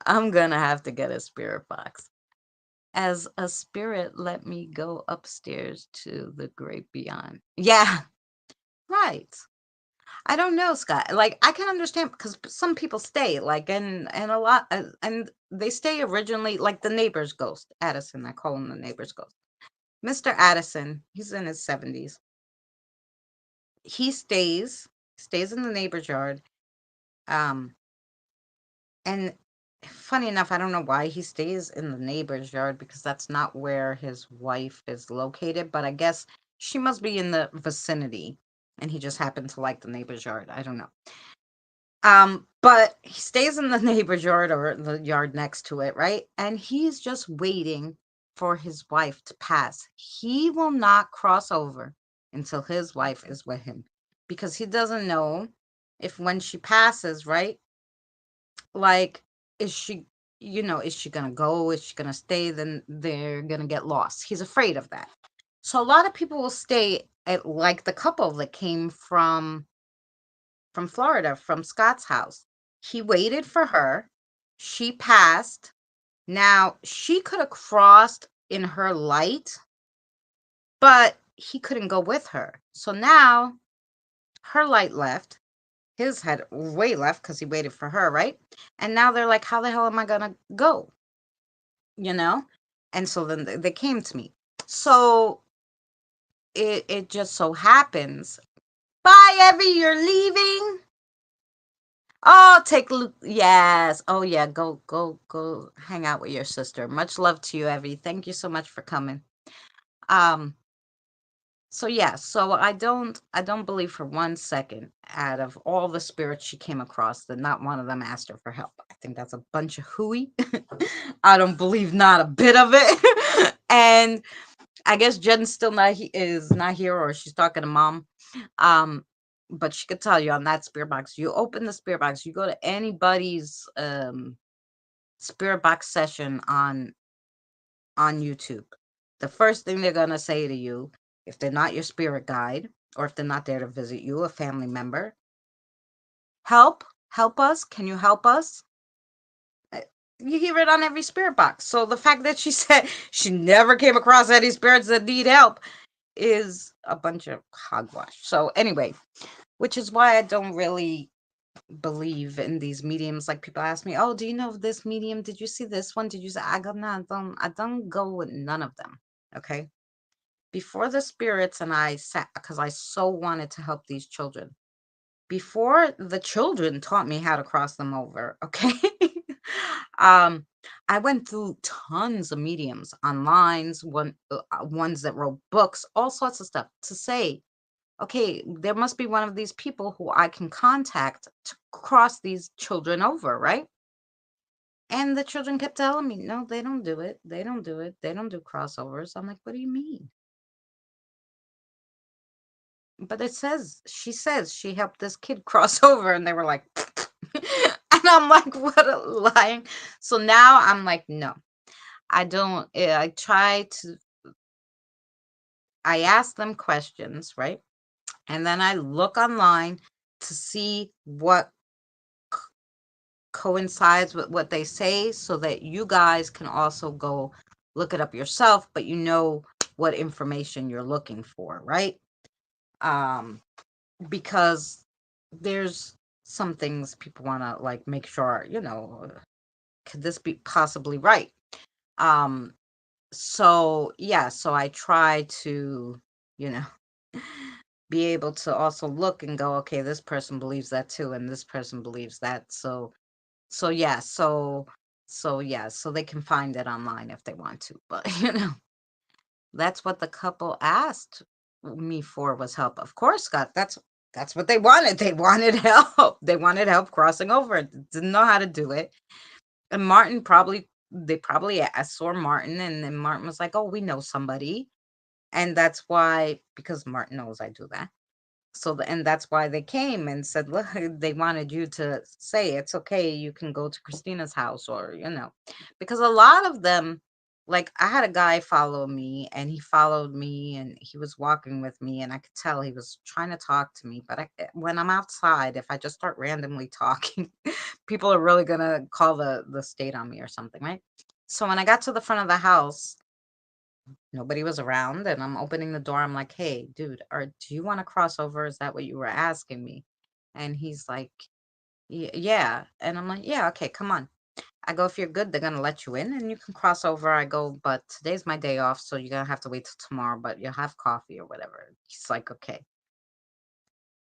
I'm gonna have to get a spirit box. As a spirit, let me go upstairs to the great beyond. Yeah, right. I don't know, Scott. Like, I can understand because some people stay, like, and a lot, and they stay originally, like the neighbor's ghost, Addison. I call him the neighbor's ghost. Mr. Addison, he's in his 70s. He stays in the neighbor's yard. Um, and funny enough, I don't know why he stays in the neighbor's yard because that's not where his wife is located, but I guess she must be in the vicinity, and he just happened to like the neighbor's yard. I don't know. But he stays in the neighbor's yard or the yard next to it, right? And he's just waiting for his wife to pass. He will not cross over until his wife is with him because he doesn't know if when she passes, right? Like, is she, is she gonna go? Is she gonna stay? Then they're gonna get lost. He's afraid of that. So a lot of people will stay at, like the couple that came from Florida, from Scott's house. He waited for her. She passed. Now, she could have crossed in her light, but he couldn't go with her. So now her light left. His had way left because he waited for her, right? And now they're like, how the hell am I going to go? You know? And so then they came to me. So it just so happens. Bye, Evie, you're leaving. Oh, yes. Oh, yeah. Go hang out with your sister. Much love to you, Evie. Thank you so much for coming. Um, so yeah, so I don't believe for 1 second out of all the spirits she came across that not one of them asked her for help. I think that's a bunch of hooey. I don't believe not a bit of it. And I guess Jen's still is not here, or she's talking to mom. But she could tell you on that spirit box. You open the spirit box, you go to anybody's spirit box session on YouTube. The first thing they're gonna say to you, if they're not your spirit guide, or if they're not there to visit you, a family member, help us. Can you help us? Uh, You hear it on every spirit box. So the fact that she said she never came across any spirits that need help is a bunch of hogwash. So anyway, which is why I don't really believe in these mediums. Like, people ask me, oh, do you know this medium? Did you see this one? Did you say? I go, no, I don't go with none of them. Okay. Before the spirits and I sat, because I so wanted to help these children. Before the children taught me how to cross them over, okay? um, I went through tons of mediums online, ones that wrote books, all sorts of stuff to say, okay, there must be one of these people who I can contact to cross these children over, right? And the children kept telling me, no, they don't do it. They don't do it. They don't do crossovers. I'm like, what do you mean? But she says she helped this kid cross over, and they were like, and I'm like, what a lying. So now I'm like, no, I don't. I try to, I ask them questions, right? And then I look online to see what coincides with what they say so that you guys can also go look it up yourself, but you know what information you're looking for, right? Um, because there's some things people want to like make sure, could this be possibly right? Um, so yeah, so I try to, you know, be able to also look and go, okay, this person believes that too, and this person believes that. So yeah, so yeah, so they can find it online if they want to. But that's what the couple asked me for, was help. Of course, Scott, that's what they wanted. They wanted help. They wanted help crossing over. Didn't know how to do it. And Martin probably they probably saw Martin, and then Martin was like, "Oh, we know somebody." And that's why, because Martin knows I do that. So and that's why they came and said, look, they wanted you to say it's okay, you can go to Christina's house, or because a lot of them, like, I had a guy follow me, and he followed me, and he was walking with me, and I could tell he was trying to talk to me. But when I'm outside, if I just start randomly talking, people are really gonna call the state on me or something, right? So when I got to the front of the house, nobody was around, and I'm opening the door. I'm like, "Hey, dude, do you want to cross over? Is that what you were asking me?" And he's like, Yeah." And I'm like, "Yeah, okay, come on." I go, "If you're good, they're gonna let you in and you can cross over." I go, "But today's my day off, so you're gonna have to wait till tomorrow, but you'll have coffee or whatever." He's like, "Okay."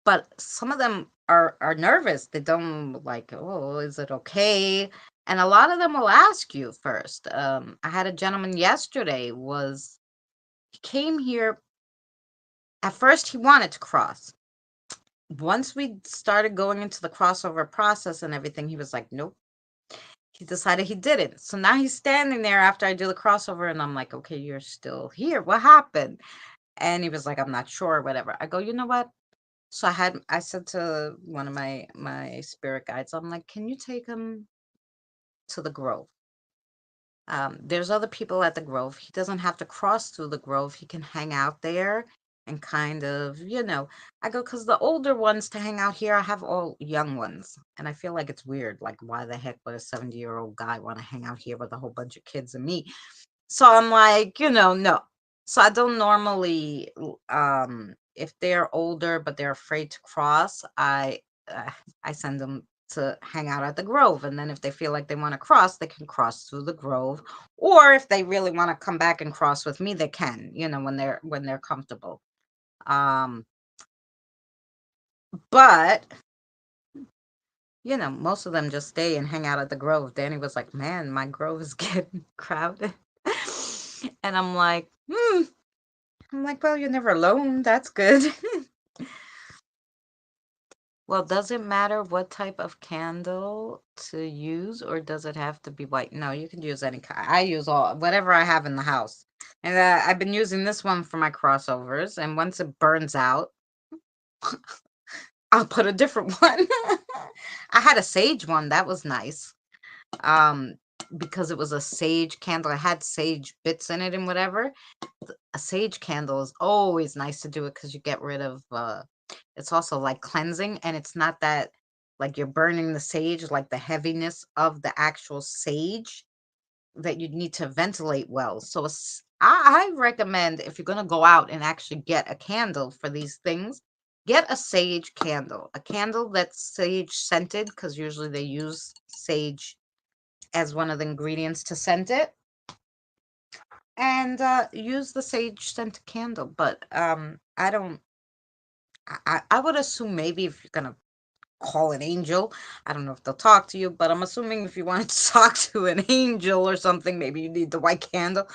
But some of them are nervous. They don't like, "Oh, is it okay?" And a lot of them will ask you first. I had a gentleman yesterday, was he came here. At first, he wanted to cross. Once we started going into the crossover process and everything, he was like, nope. He decided he didn't. So now he's standing there after I do the crossover, and I'm like, okay, you're still here. What happened? And he was like, I'm not sure, whatever. I go, you know what? So I said to one of my spirit guides, I'm like, can you take him to the Grove? There's other people at the Grove. He doesn't have to cross through the Grove. He can hang out there and kind of, I go, because the older ones to hang out here, I have all young ones. And I feel like it's weird. Like, why the heck would a 70-year-old guy want to hang out here with a whole bunch of kids and me? So I'm like, no. So I don't normally, if they're older but they're afraid to cross, I send them to hang out at the Grove, and then if they feel like they want to cross, they can cross through the Grove, or if they really want to come back and cross with me, they can, when they're comfortable. Um, but most of them just stay and hang out at the Grove. Danny was like, "Man, my Grove is getting crowded," and I'm like, hmm. I'm like, well, you're never alone. That's good. Well, does it matter what type of candle to use, or does it have to be white? No, you can use any kind. I use whatever I have in the house. And I've been using this one for my crossovers. And once it burns out, I'll put a different one. I had a sage one. That was nice. Um, because it was a sage candle. It had sage bits in it and whatever. A sage candle is always nice to do it because you get rid of it's also like cleansing, and it's not that like you're burning the sage, like the heaviness of the actual sage that you need to ventilate well. So I recommend, if you're going to go out and actually get a candle for these things, get a sage candle, a candle that's sage scented, because usually they use sage as one of the ingredients to scent it, and use the sage scented candle. But I don't. I would assume, maybe if you're gonna call an angel, I don't know if they'll talk to you, but I'm assuming if you wanted to talk to an angel or something, maybe you need the white candle.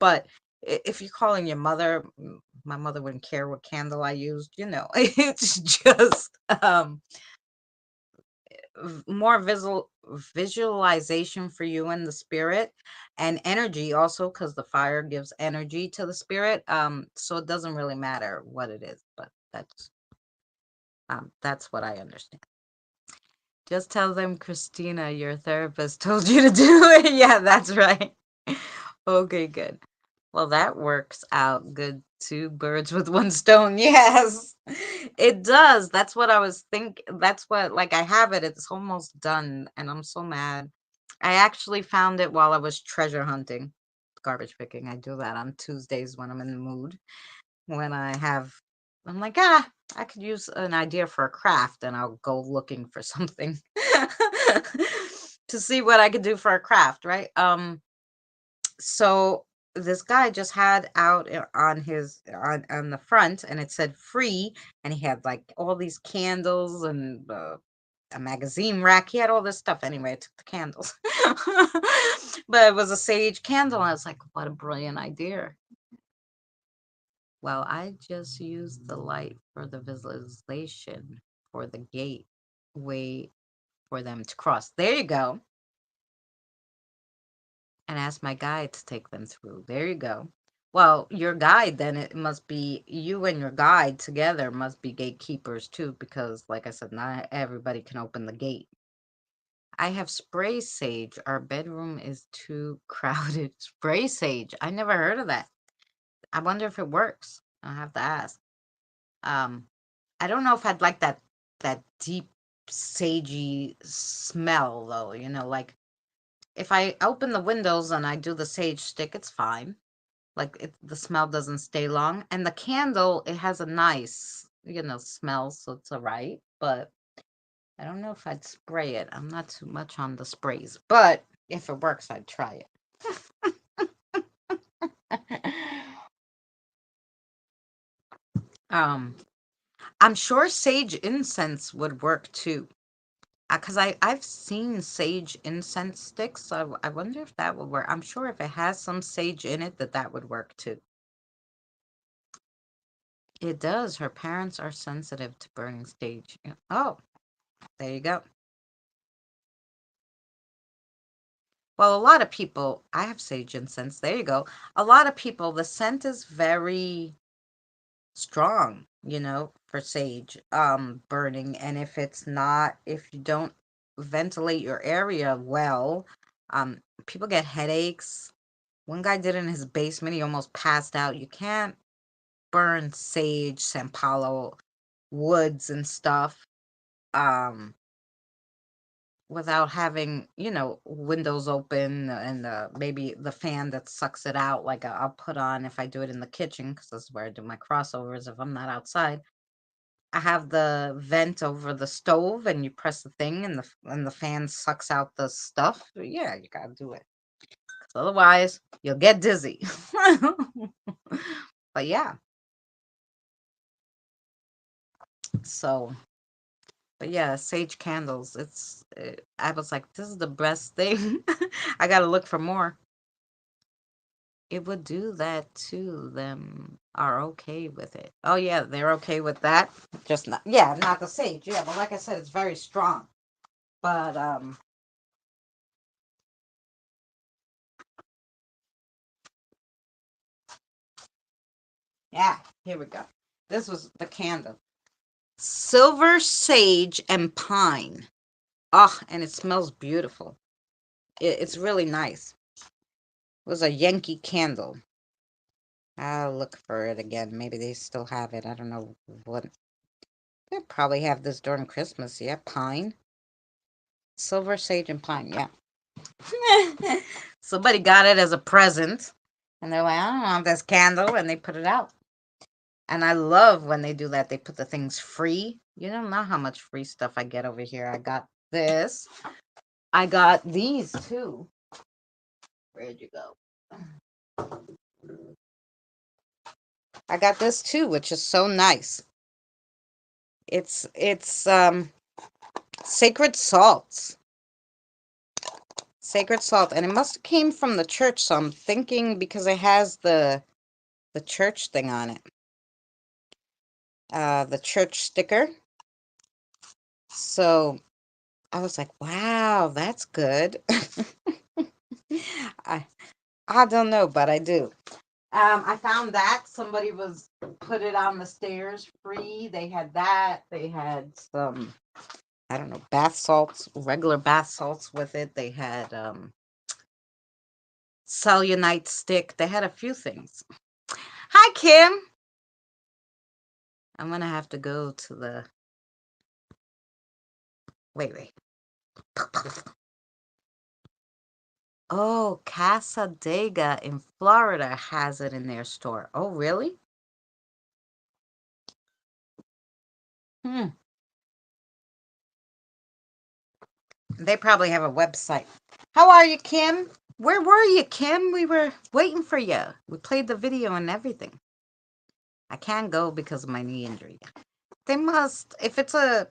But if you're calling your mother, my mother wouldn't care what candle I used. It's just more visualization for you and the spirit, and energy also, because the fire gives energy to the spirit. So it doesn't really matter what it is, but That's what I understand. Just tell them, Christina, your therapist told you to do it. Yeah, that's right. Okay, good. Well, that works out good. Two birds with one stone. Yes, it does. That's what I was thinking. That's what, like, I have it. It's almost done, and I'm so mad. I actually found it while I was treasure hunting, garbage picking. I do that on Tuesdays when I'm in the mood. When I'm like, I could use an idea for a craft, and I'll go looking for something to see what I could do for a craft, right? So this guy just had out on his on the front, and it said free, and he had like all these candles and a magazine rack. He had all this stuff. Anyway, I took the candles. But it was a sage candle. I was like, what a brilliant idea. Well, I just used the light for the visualization for the gateway for them to cross. There you go. And ask my guide to take them through. There you go. Well, your guide, then it must be you and your guide together must be gatekeepers too, because like I said, not everybody can open the gate. I have spray sage. Our bedroom is too crowded. Spray sage. I never heard of that. I wonder if it works. I'll have to ask. Um, I don't know if I'd like that deep sagey smell though, like if I open the windows and I do the sage stick, it's fine. Like the smell doesn't stay long. And the candle, it has a nice, smell, so it's all right. But I don't know if I'd spray it. I'm not too much on the sprays. But if it works, I'd try it. I'm sure sage incense would work too. Because I've seen sage incense sticks, so I wonder if that would work. I'm sure if it has some sage in it, that would work too. It does. Her parents are sensitive to burning sage. Oh, there you go. Well, a lot of people, I have sage incense. There you go. A lot of people, the scent is very strong, for sage burning. And if you don't ventilate your area well, people get headaches. One guy did in his basement, he almost passed out. You can't burn sage, San Paulo woods and stuff without having, windows open and maybe the fan that sucks it out. Like I'll put on if I do it in the kitchen, because this is where I do my crossovers if I'm not outside. I have the vent over the stove, and you press the thing, and the fan sucks out the stuff. Yeah, you gotta do it. Otherwise, you'll get dizzy. But yeah, so, but yeah, sage candles. I was like, this is the best thing. I gotta look for more. It would do that too. Them are okay with it. Oh yeah, they're okay with that. Just not, yeah, not the sage. Yeah, but like I said, it's very strong. But yeah, here we go. This was the candle. Silver sage and pine. Oh, and it smells beautiful. It's really nice. It was a Yankee candle. I'll look for it again. Maybe they still have it. I don't know what. They probably have this during Christmas. Yeah, pine. Silver sage and pine. Yeah. Somebody got it as a present. And they're like, I don't want this candle. And they put it out. And I love when they do that. They put the things free. You don't know how much free stuff I get over here. I got this. I got these too. Where'd you go? I got this too, which is so nice. It's sacred salts. Sacred salt. And it must have came from the church, so I'm thinking because it has the church thing on it. The church sticker. So I was like, wow, that's good. I I don't know, but I do. I found that somebody was put it on the stairs free. They had that. They had some, I don't know, bath salts, regular bath salts with it. They had cellulite stick. They had a few things. Hi, Kim. I'm gonna have to go to the. Wait. Oh, Casadega in Florida has it in their store. Oh, really? Hmm. They probably have a website. How are you, Kim? Where were you, Kim? We were waiting for you. We played the video and everything. I can't go because of my knee injury. They must, if it's a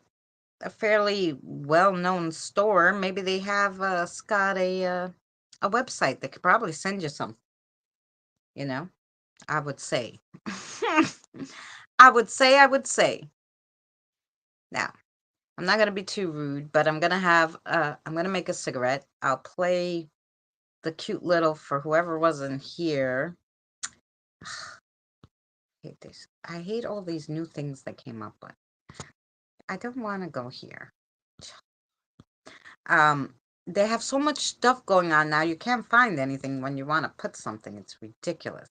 fairly well-known store, maybe they have Scott a website. They could probably send you some, you know, I would say. I would say. Now, I'm not gonna be too rude, but I'm gonna make a cigarette. I'll play the cute little for whoever wasn't here. I hate this. I hate all these new things that came up with. I don't want to go here. They have so much stuff going on now. You can't find anything when you want to put something. It's ridiculous.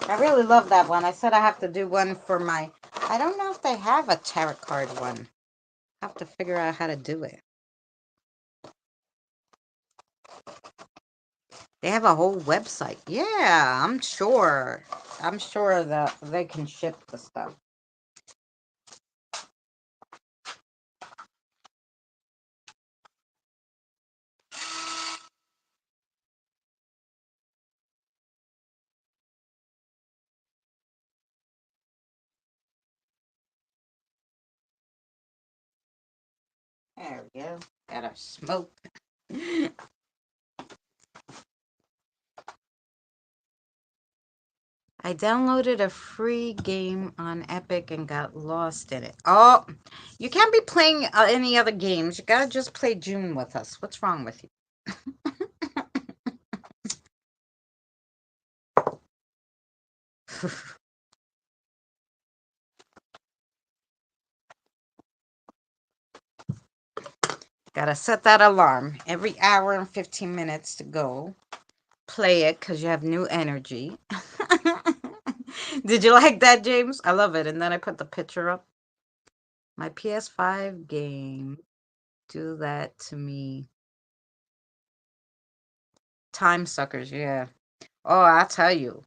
I really love that one. I said I have to do one for my. I don't know if they have a tarot card one. I have to figure out how to do it. They have a whole website. Yeah, I'm sure. I'm sure that they can ship the stuff. There we go. Got our smoke. I downloaded a free game on Epic and got lost in it. Oh, you can't be playing any other games. You gotta just play June with us. What's wrong with you? Gotta set that alarm every hour and 15 minutes to go play it because you have new energy. Did you like that, James? I love it. And then I put the picture up. My PS5 game. Do that to me. Time suckers, yeah. Oh, I'll tell you.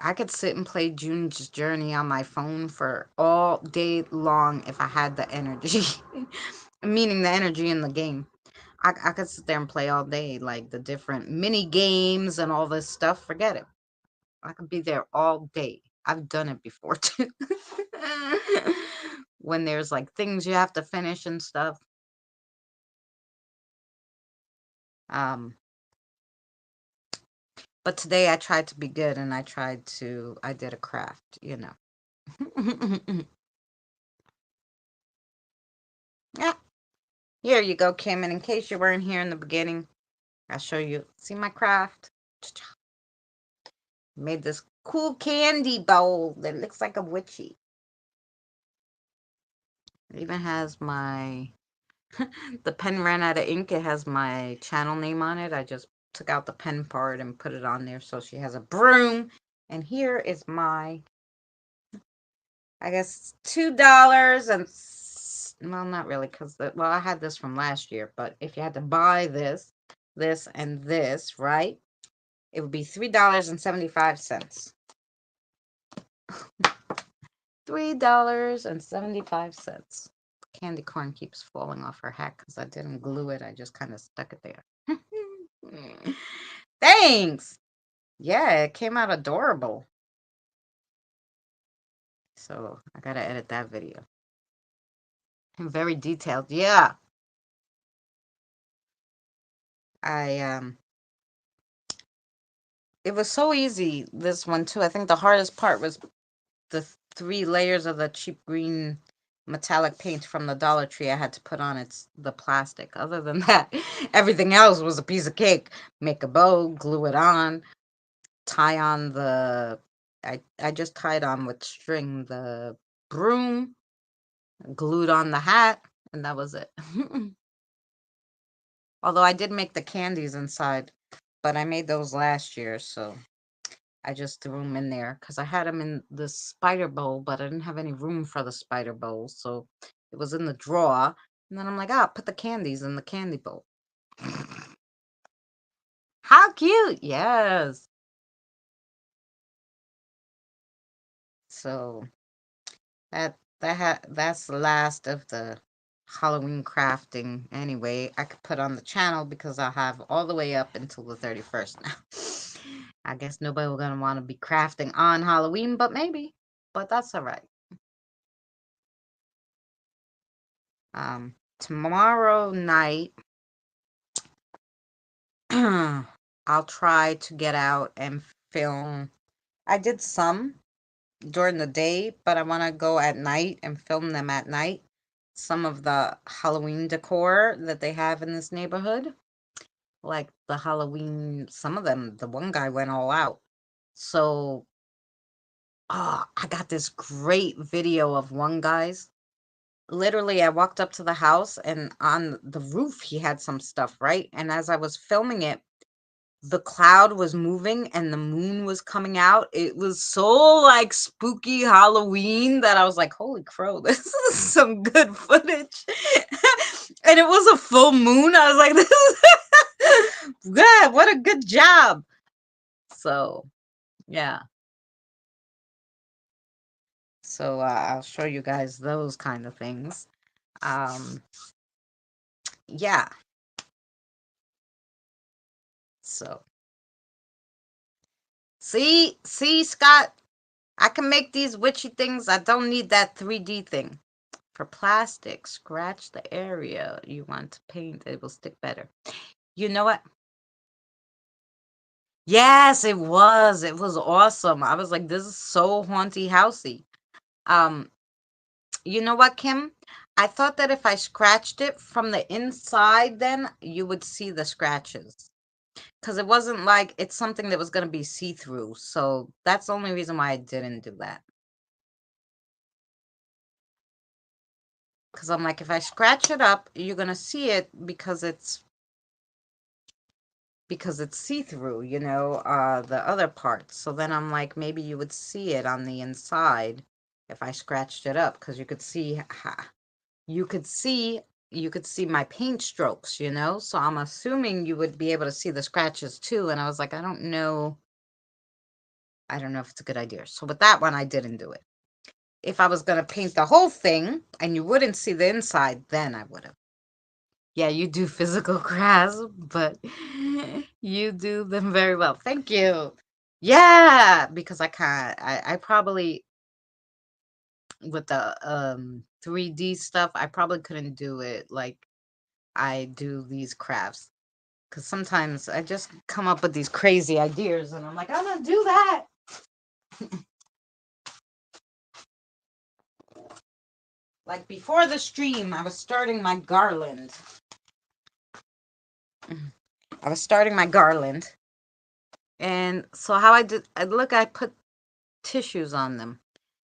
I could sit and play June's Journey on my phone for all day long if I had the energy. Meaning the energy in the game. I could sit there and play all day, like the different mini games and all this stuff. Forget it. I could be there all day. I've done it before too. When there's like things you have to finish and stuff. But today I tried to be good and I did a craft, you know. Yeah. Here you go, Kim. And in case you weren't here in the beginning, I'll show you. See my craft? Made this cool candy bowl that looks like a witchy. It even has my, the pen ran out of ink. It has my channel name on it. I just took out the pen part and put it on there. So she has a broom. And here is my, I guess, $2 and, well, not really, because, well, I had this from last year. But if you had to buy this, and this, right? It would be $3.75. $3.75. Candy corn keeps falling off her hat because I didn't glue it. I just kind of stuck it there. Thanks. Yeah, it came out adorable. So I gotta edit that video. Very detailed. Yeah. I it was so easy, this one too. I think the hardest part was the 3 layers of the cheap green metallic paint from the Dollar Tree I had to put on the plastic. Other than that, everything else was a piece of cake. Make a bow, glue it on, tie on I just tied on with string the broom, glued on the hat, and that was it. Although I did make the candies inside, but I made those last year, so I just threw them in there because I had them in the spider bowl, but I didn't have any room for the spider bowl, so it was in the drawer. And then I'm like, ah, put the candies in the candy bowl. How cute! Yes. So that's the last of the Halloween crafting. Anyway, I could put on the channel because I'll have all the way up until the 31st now. I guess nobody will gonna want to be crafting on Halloween, but maybe. But that's all right. Tomorrow night, I'll try to get out and film. I did some during the day, but I want to go at night and film them at night. Some of the Halloween decor that they have in this neighborhood, like the Halloween, some of them, the one guy went all out. So, I got this great video of one guy's. Literally, I walked up to the house and on the roof, he had some stuff, right? And as I was filming it, the cloud was moving and the moon was coming out. It was so like spooky Halloween that I was like, holy crow, this is some good footage. And it was a full moon. I was like, this is good. What a good job. So, yeah. So I'll show you guys those kind of things. Um, yeah. So, see, Scott, I can make these witchy things. I don't need that 3D thing. For plastic, scratch the area you want to paint. It will stick better. You know what? Yes, it was. It was awesome. I was like, this is so haunty housey. Um, you know what, Kim? I thought that if I scratched it from the inside, then you would see the scratches. Because it wasn't like it's something that was going to be see-through. So that's the only reason why I didn't do that. Because I'm like, if I scratch it up, you're going to see it because it's see-through, the other parts. So then I'm like, maybe you would see it on the inside if I scratched it up, because you could see my paint strokes, so I'm assuming you would be able to see the scratches too. And I was like, I don't know if it's a good idea. So with that one, I didn't do it. If I was going to paint the whole thing and you wouldn't see the inside, then I would have. Yeah, you do physical crafts, but you do them very well. Thank you. Yeah, because I can't. I probably with the 3D stuff, I probably couldn't do it like I do these crafts. Because sometimes I just come up with these crazy ideas and I'm like, I'm gonna do that. Like before the stream, I was starting my garland. And so how I put tissues on them.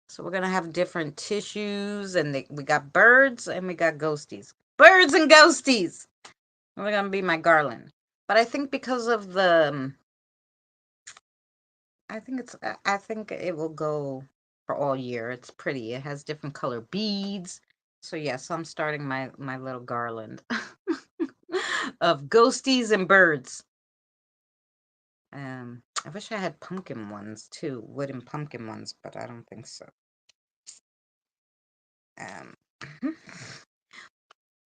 So we're gonna have different tissues, and we got birds and we got ghosties. Birds and ghosties. We're gonna be my garland. But I think because of I think it will go for all year. It's pretty. It has different color beads. So yes, I'm starting my little garland of ghosties and birds. I wish I had pumpkin ones too, wooden pumpkin ones, but I don't think so. Um,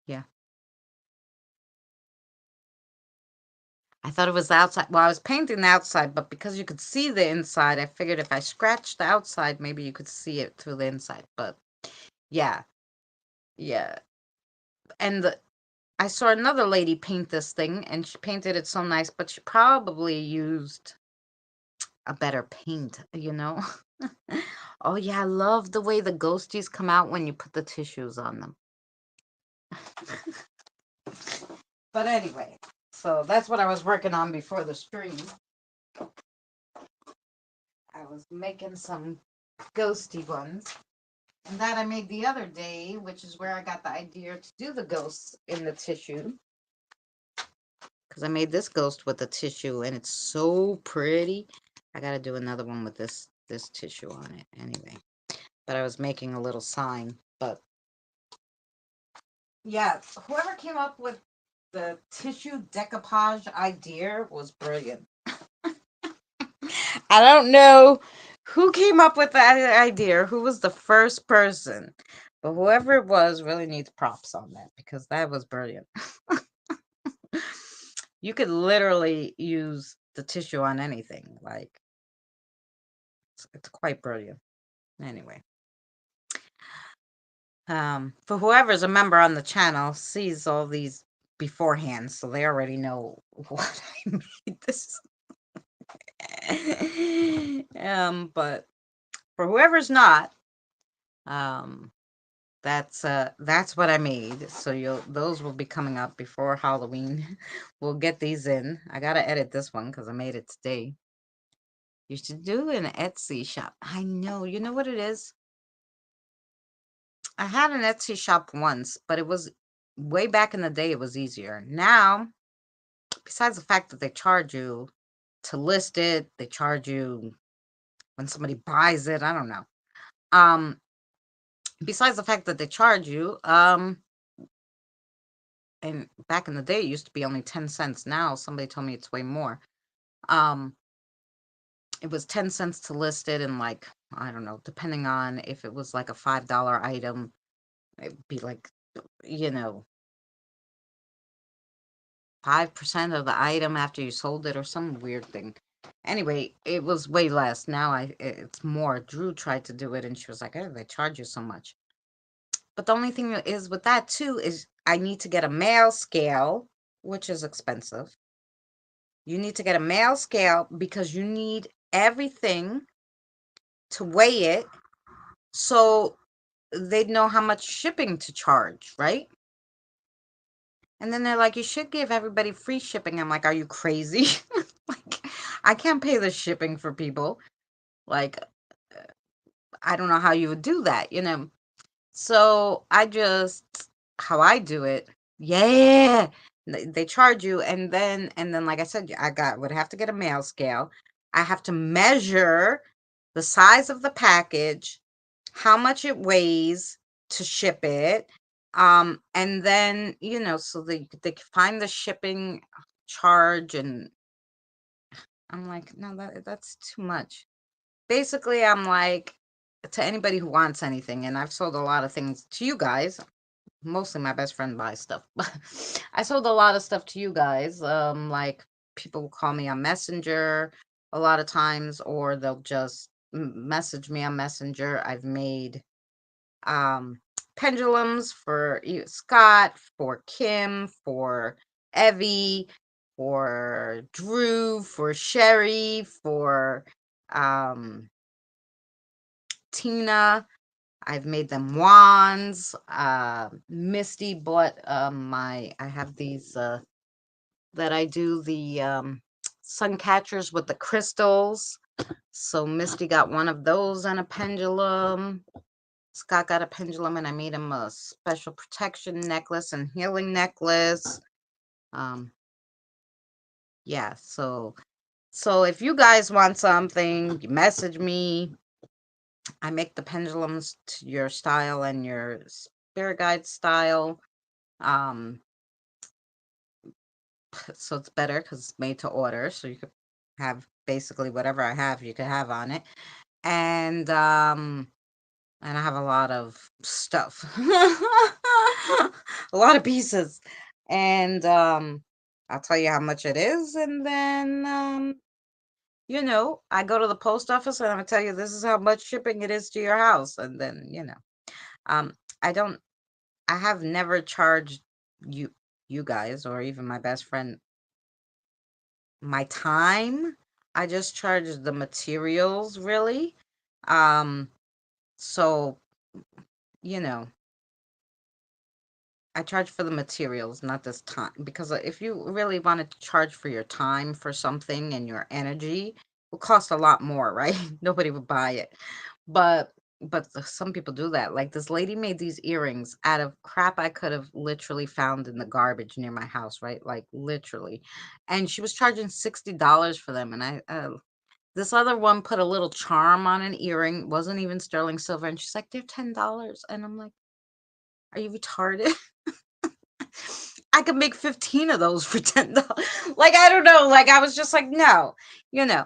yeah. I thought it was outside. Well, I was painting the outside, but because you could see the inside, I figured if I scratched the outside, maybe you could see it through the inside. But yeah, yeah. And I saw another lady paint this thing, and she painted it so nice, but she probably used a better paint, you know? Oh, yeah, I love the way the ghosties come out when you put the tissues on them. But anyway, so that's what I was working on before the stream. I was making some ghosty ones. And that I made the other day, which is where I got the idea to do the ghosts in the tissue. Because I made this ghost with the tissue, and it's so pretty. I got to do another one with this tissue on it anyway. But I was making a little sign. But yeah, whoever came up with the tissue decoupage idea was brilliant. I don't know who came up with that idea, who was the first person, but whoever it was really needs props on that because that was brilliant. You could literally use the tissue on anything. Like, it's quite brilliant. Anyway. For whoever's a member on the channel sees all these beforehand, so they already know what I made this. But for whoever's not, that's what I made. So those will be coming up before Halloween. We'll get these in. I gotta edit this one because I made it today. You should do an Etsy shop. I know. You know what it is? I had an Etsy shop once, but it was way back in the day. It was easier. Now, besides the fact that they charge you to list it, they charge you when somebody buys it. I don't know. Um, besides the fact that they charge you, and back in the day, it used to be only 10 cents. Now, somebody told me it's way more. Um, it was 10 cents to list it, and like, I don't know, depending on if it was like a $5 item, it'd be like, you know, 5% of the item after you sold it or some weird thing. Anyway, it was way less. Now it's more. Drew tried to do it and she was like, "Oh, they charge you so much." But the only thing is with that too is I need to get a male scale, which is expensive. You need to get a male scale because you need everything to weigh it so they'd know how much shipping to charge, right? And then they're like, you should give everybody free shipping. I'm like, are you crazy? Like, I can't pay the shipping for people. Like, I don't know how you would do that, you know? So how I do it, yeah, they charge you. And then, like I said, would have to get a mail scale. I have to measure the size of the package, how much it weighs to ship it. And then, so they can find the shipping charge, and I'm like, no, that's too much. Basically, I'm like, to anybody who wants anything, and I've sold a lot of things to you guys. Mostly my best friend buys stuff, but I sold a lot of stuff to you guys. Like, people will call me on Messenger a lot of times, or they'll just message me on Messenger. I've made pendulums for Scott, for Kim, for Evie, for Drew, for Sherry, for Tina. I've made them wands. Misty bought I have these that I do the sun catchers with the crystals. So Misty got one of those and a pendulum. Scott got a pendulum, and I made him a special protection necklace and healing necklace. Yeah, so if you guys want something, you message me. I make the pendulums to your style and your spirit guide style. Um, so it's better because it's made to order. So you could have basically whatever I have, you could have on it. And and I have a lot of stuff, a lot of pieces, and I'll tell you how much it is, and then I go to the post office and I'm gonna tell you this is how much shipping it is to your house, and then um, I don't, I have never charged you you guys or even my best friend my time. I just charge the materials really. Um, so you know, I charge for the materials, not this time, because if you really wanted to charge for your time for something and your energy, it will cost a lot more, right? Nobody would buy it. But some people do that. Like this lady made these earrings out of crap I could have literally found in the garbage near my house, right? Like literally. And she was charging $60 for them. And I this other one put a little charm on an earring, wasn't even sterling silver, and she's like, "They're $10." And I'm like, "Are you retarded?" I could make 15 of those for $10. Like, I don't know. Like, I was just like, no, you know.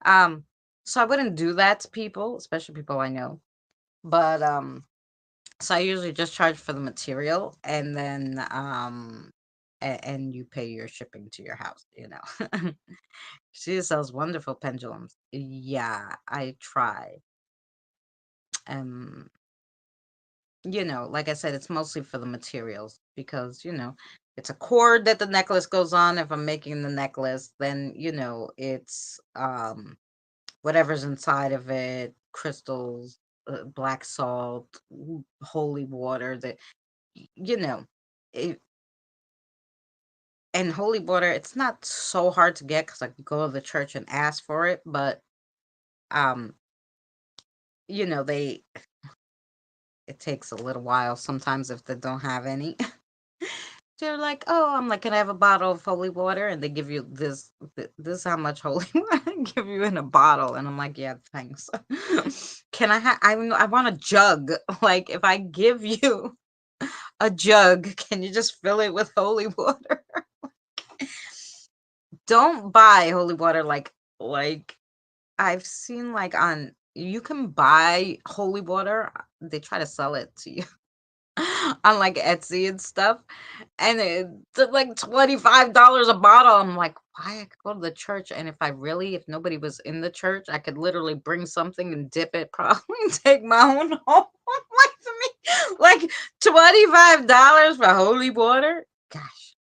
Um, so I wouldn't do that to people, especially people I know. But so I usually just charge for the material and then and you pay your shipping to your house. She sells wonderful pendulums. Yeah, I try. Um like I said, it's mostly for the materials because, it's a cord that the necklace goes on. If I'm making the necklace, then, it's whatever's inside of it, crystals, black salt, holy water that, you know, it, and holy water, it's not so hard to get because I could go to the church and ask for it, but, um, they, it takes a little while sometimes if they don't have any. They're like, "Oh," I'm like, "Can I have a bottle of holy water?" And they give you this is how much holy water they give you in a bottle, and I'm like, "Yeah, thanks." Can I want a jug. Like, if I give you a jug, can you just fill it with holy water? Don't buy holy water like I've seen like on you can buy holy water. They try to sell it to you on like Etsy and stuff. And it's like $25 a bottle. I'm like, why? I could go to the church, and if nobody was in the church, I could literally bring something and dip it, probably and take my own home. Like to me, like $25 for holy water. Gosh,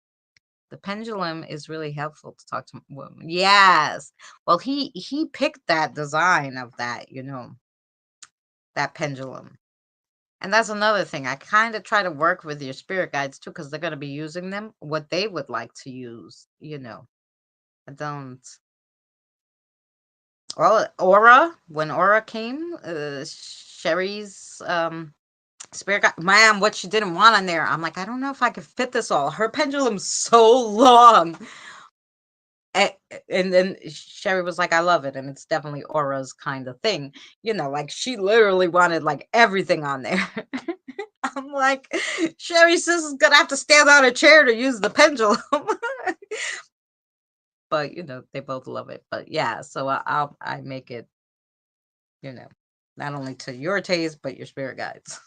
the pendulum is really helpful to talk to women. Yes. Well, he picked that design of that pendulum. And that's another thing. I kind of try to work with your spirit guides too, because they're going to be using them, what they would like to use. I don't. Well, when Aura came, Sherry's spirit guide, ma'am, what she didn't want on there. I'm like, I don't know if I could fit this all. Her pendulum's so long. A- And then Sherry was like, I love it. And it's definitely Aura's kind of thing. Like she literally wanted like everything on there. I'm like, Sherry sis is gonna have to stand on a chair to use the pendulum. But they both love it. But yeah, so I make it, you know, not only to your taste, but your spirit guides.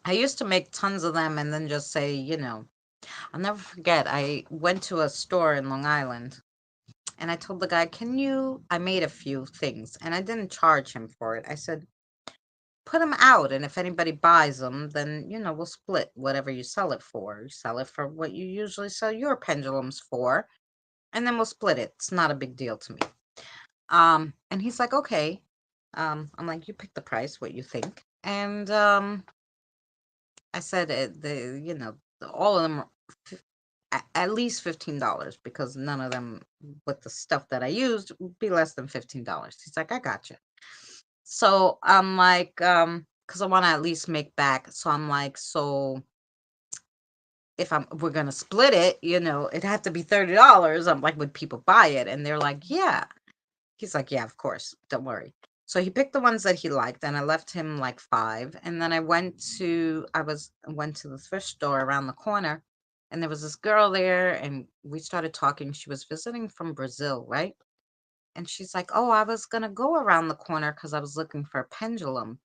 I used to make tons of them and then just say, I'll never forget. I went to a store in Long Island and I told the guy, I made a few things and I didn't charge him for it. I said, put them out. And if anybody buys them, then, we'll split whatever you sell it for. You sell it for what you usually sell your pendulums for, and then we'll split it. It's not a big deal to me. And he's like, okay. I'm like, you pick the price, what you think. And I said, all of them are at least $15 because none of them with the stuff that I used would be less than $15. He's like, I got you. So I'm like, because I want to at least make back. So I'm like, so if we're gonna split it, it'd have to be $30. I'm like, would people buy it? And they're like, yeah. He's like, yeah, of course, don't worry. So he picked the ones that he liked, and I left him like five. And then I went to the thrift store around the corner, and there was this girl there, and we started talking. She was visiting from Brazil, right? And she's like, oh, I was going to go around the corner because I was looking for a pendulum.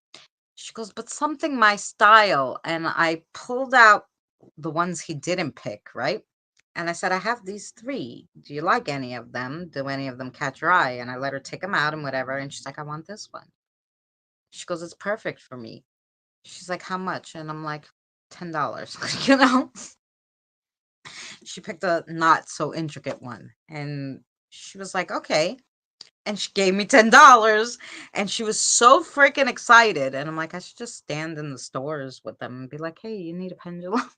She goes, but something my style. And I pulled out the ones he didn't pick, right? And I said, I have these three. Do you like any of them? Do any of them catch your eye? And I let her take them out and whatever. And she's like, I want this one. She goes, it's perfect for me. She's like, how much? And I'm like, $10, you know? She picked a not so intricate one. And she was like, okay. And she gave me $10. And she was so freaking excited. And I'm like, I should just stand in the stores with them and be like, hey, you need a pendulum?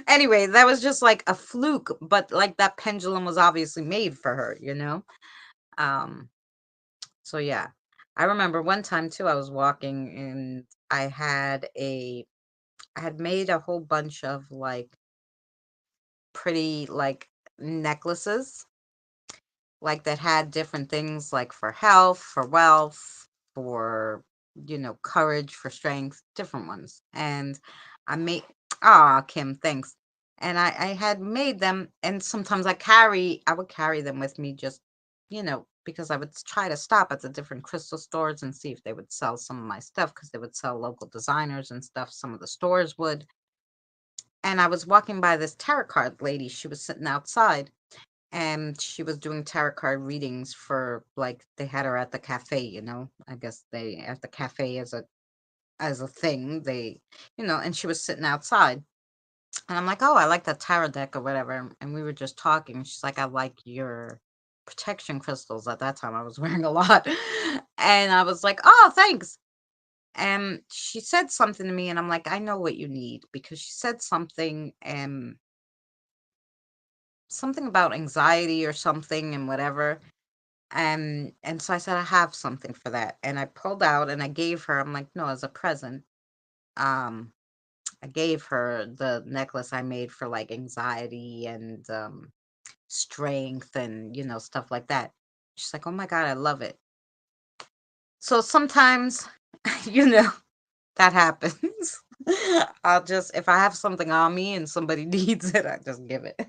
Anyway, that was just like a fluke, but like that pendulum was obviously made for her, you know? Um, so yeah. I remember one time too, I was walking and I had made a whole bunch of like pretty like necklaces like that had different things like for health, for wealth, for courage, for strength, different ones. And I made Kim, thanks. And I had made them, and sometimes I would carry them with me just, because I would try to stop at the different crystal stores and see if they would sell some of my stuff because they would sell local designers and stuff. Some of the stores would. And I was walking by this tarot card lady. She was sitting outside and she was doing tarot card readings for like they had her at the cafe, I guess they at the cafe as a thing, and she was sitting outside. And I'm like, oh, I like that tarot deck or whatever. And we were just talking. She's like, I like your protection crystals. At that time I was wearing a lot. And I was like, oh, thanks. And she said something to me and I'm like, I know what you need, because she said something about anxiety or something and whatever. And so I said, I have something for that. And I pulled out and I gave her, I'm like, no, as a present. Um, I gave her the necklace I made for like anxiety and strength and, stuff like that. She's like, oh my God, I love it. So sometimes, you know, that happens. If I have something on me and somebody needs it, I just give it.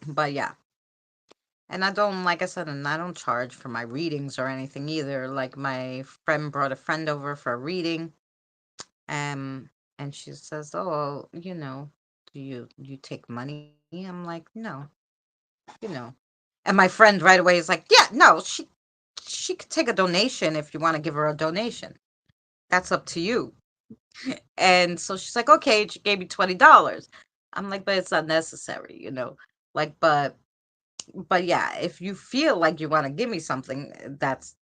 But yeah. And I don't, like I said, and I don't charge for my readings or anything either. Like my friend brought a friend over for a reading, and she says, "Oh, do you take money?" I'm like, "No, you know." And my friend right away is like, "Yeah, no, she could take a donation if you want to give her a donation. That's up to you." And so she's like, "Okay," she gave me $20. I'm like, "But it's unnecessary. Like, but yeah, if you feel like you want to give me something, that's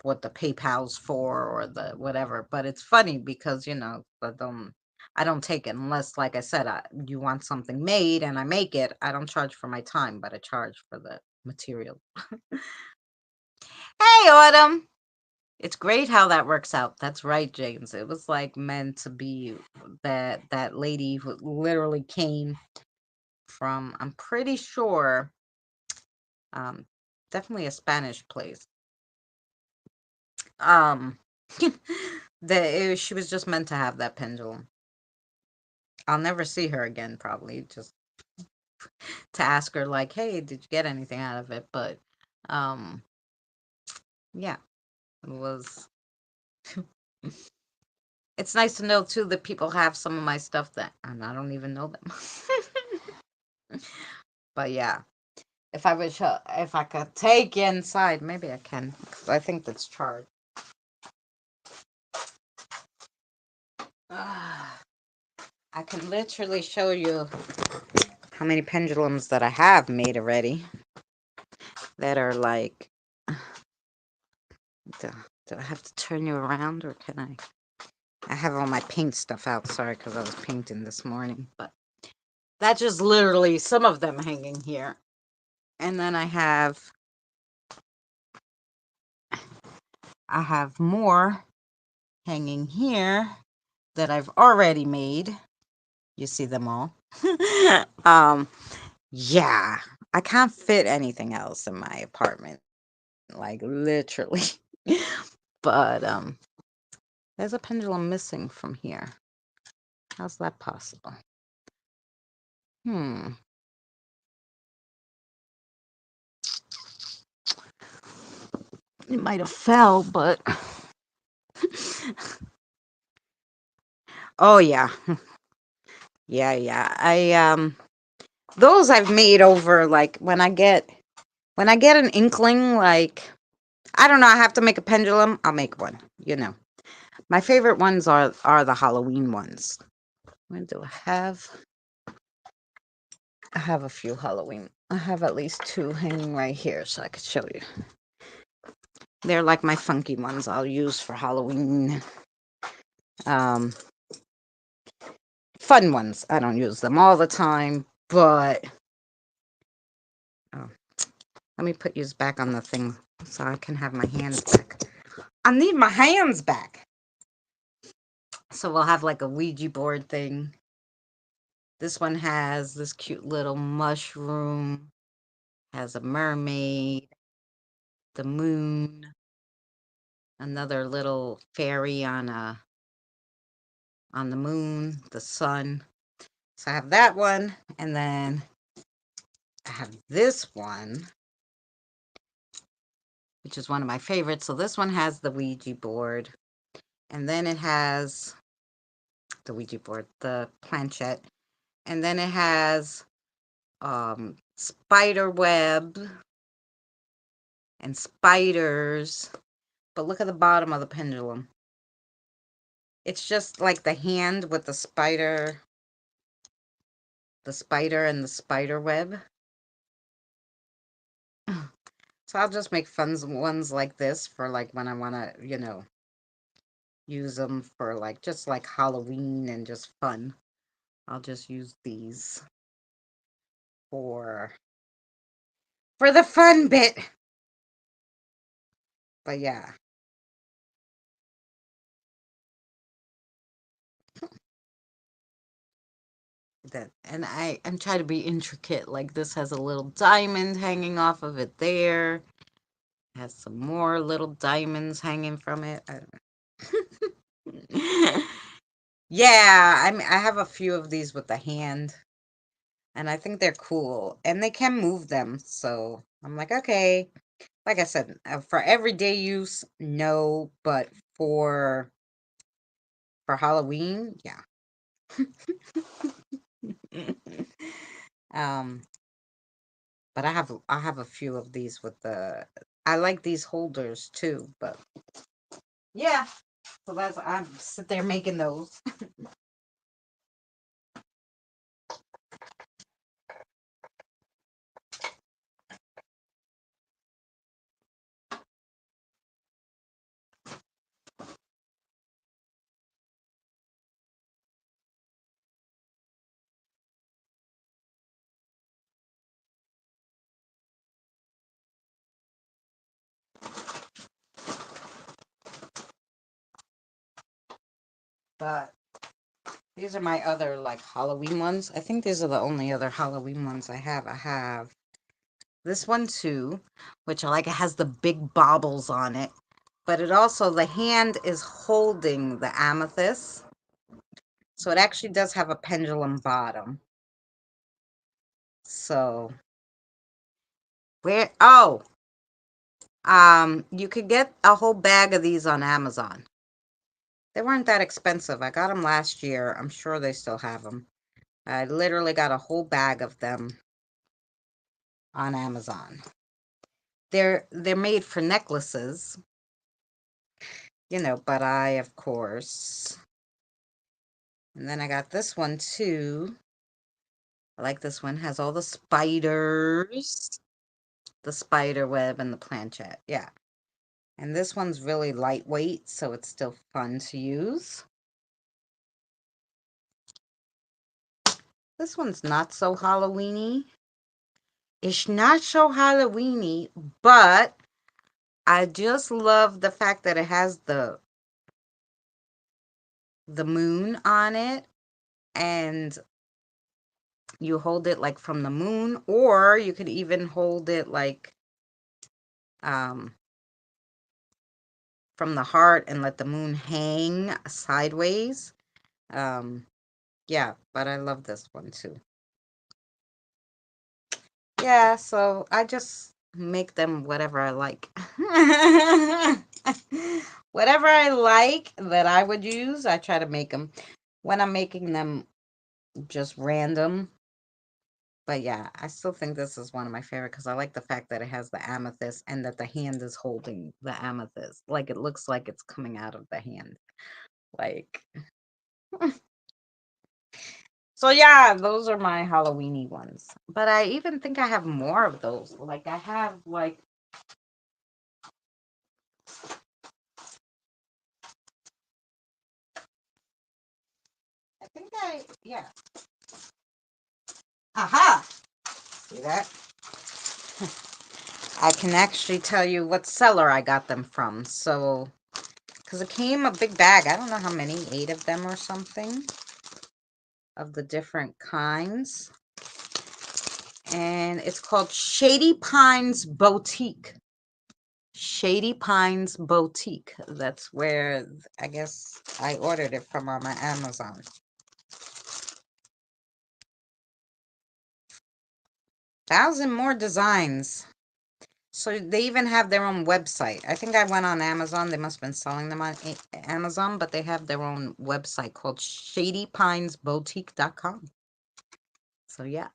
what the PayPal's for or the whatever. But it's funny because I don't take it unless, like I said, you want something made and I make it. I don't charge for my time, but I charge for the material. Hey, Autumn. It's great how that works out. That's right, James. It was like meant to be. That lady who literally came from, I'm pretty sure, um, definitely a Spanish place. Um, she was just meant to have that pendulum. I'll never see her again, probably, just to ask her, like, hey, did you get anything out of it? But, um, yeah, it was. It's nice to know too that people have some of my stuff that and I don't even know them. But yeah, if I could take you inside, maybe I can. 'Cause I think that's charged. Ah, I can literally show you how many pendulums that I have made already that are like. Do, do I have to turn you around or can I? I have all my paint stuff out. Sorry, because I was painting this morning. But that's just literally some of them hanging here. And then I have more hanging here that I've already made. You see them all. um, yeah, I can't fit anything else in my apartment, like literally. But there's a pendulum missing from here. How's that possible? Hmm. It might have fell, but oh yeah. Yeah, yeah. I those I've made over like when I get an inkling like I don't know, I have to make a pendulum, I'll make one, you know. My favorite ones are the Halloween ones. When do I have? I have a few Halloween. I have at least two hanging right here so I could show you. They're like my funky ones I'll use for Halloween. Um, fun ones. I don't use them all the time, but oh, let me put yours back on the thing so I can have my hands back. I need my hands back. So we'll have like a Ouija board thing. This one has this cute little mushroom, has a mermaid, the moon, another little fairy on the moon, the sun. So I have that one, and then I have this one, which is one of my favorites. So this one has the Ouija board, and then it has the Ouija board, the planchette, and then it has spider web and spiders. But look at the bottom of the pendulum. It's just like the hand with the spider and the spider web. So I'll just make fun ones like this for like when I want to, you know, use them for like just like Halloween and just fun. I'll just use these for the fun bit. But yeah. That and I'm trying to be intricate. Like this has a little diamond hanging off of it there. Has some more little diamonds hanging from it. I don't know. Yeah, I have a few of these with the hand, and I think they're cool, and they can move them. So I'm like, okay, like I said, for everyday use, no, but for Halloween, yeah. um, but I have a few of these with the. I like these holders too, but yeah. So that's I'm sit there making those. But these are my other like Halloween ones. I think these are the only other Halloween ones I have. I have this one too, which I like. It has the big baubles on it, but it also, the hand is holding the amethyst. So it actually does have a pendulum bottom. So where, oh, you could get a whole bag of these on Amazon. They weren't that expensive. I got them last year. I'm sure they still have them. I literally got a whole bag of them on Amazon. They're made for necklaces, you know, but I, of course. And then I got this one too. I like this one. Has all the spiders, the spider web, and the planchette. Yeah. And this one's really lightweight, so it's still fun to use. This one's not so Halloweeny. It's not so Halloweeny, but I just love the fact that it has the moon on it, and you hold it like from the moon, or you could even hold it like um from the heart and let the moon hang sideways. Um yeah, but I love this one too. yeah, so I just make them whatever I like. Whatever I like that I would use, I try to make them. When I'm making them just random. But yeah, I still think this is one of my favorite because I like the fact that it has the amethyst and that the hand is holding the amethyst. Like it looks like it's coming out of the hand. Like, so yeah, those are my Halloweeny ones. But I even think I have more of those. Like I have like I think yeah. Aha! See that? I can actually tell you what seller I got them from. So, because it came a big bag. I don't know how many, 8 of them or something of the different kinds. And it's called Shady Pines Boutique. Shady Pines Boutique. That's where I guess I ordered it from on my Amazon. Thousand more designs. So they even have their own website. I think I went on Amazon. They must have been selling them on Amazon, but they have their own website called shadypinesboutique.com. So yeah,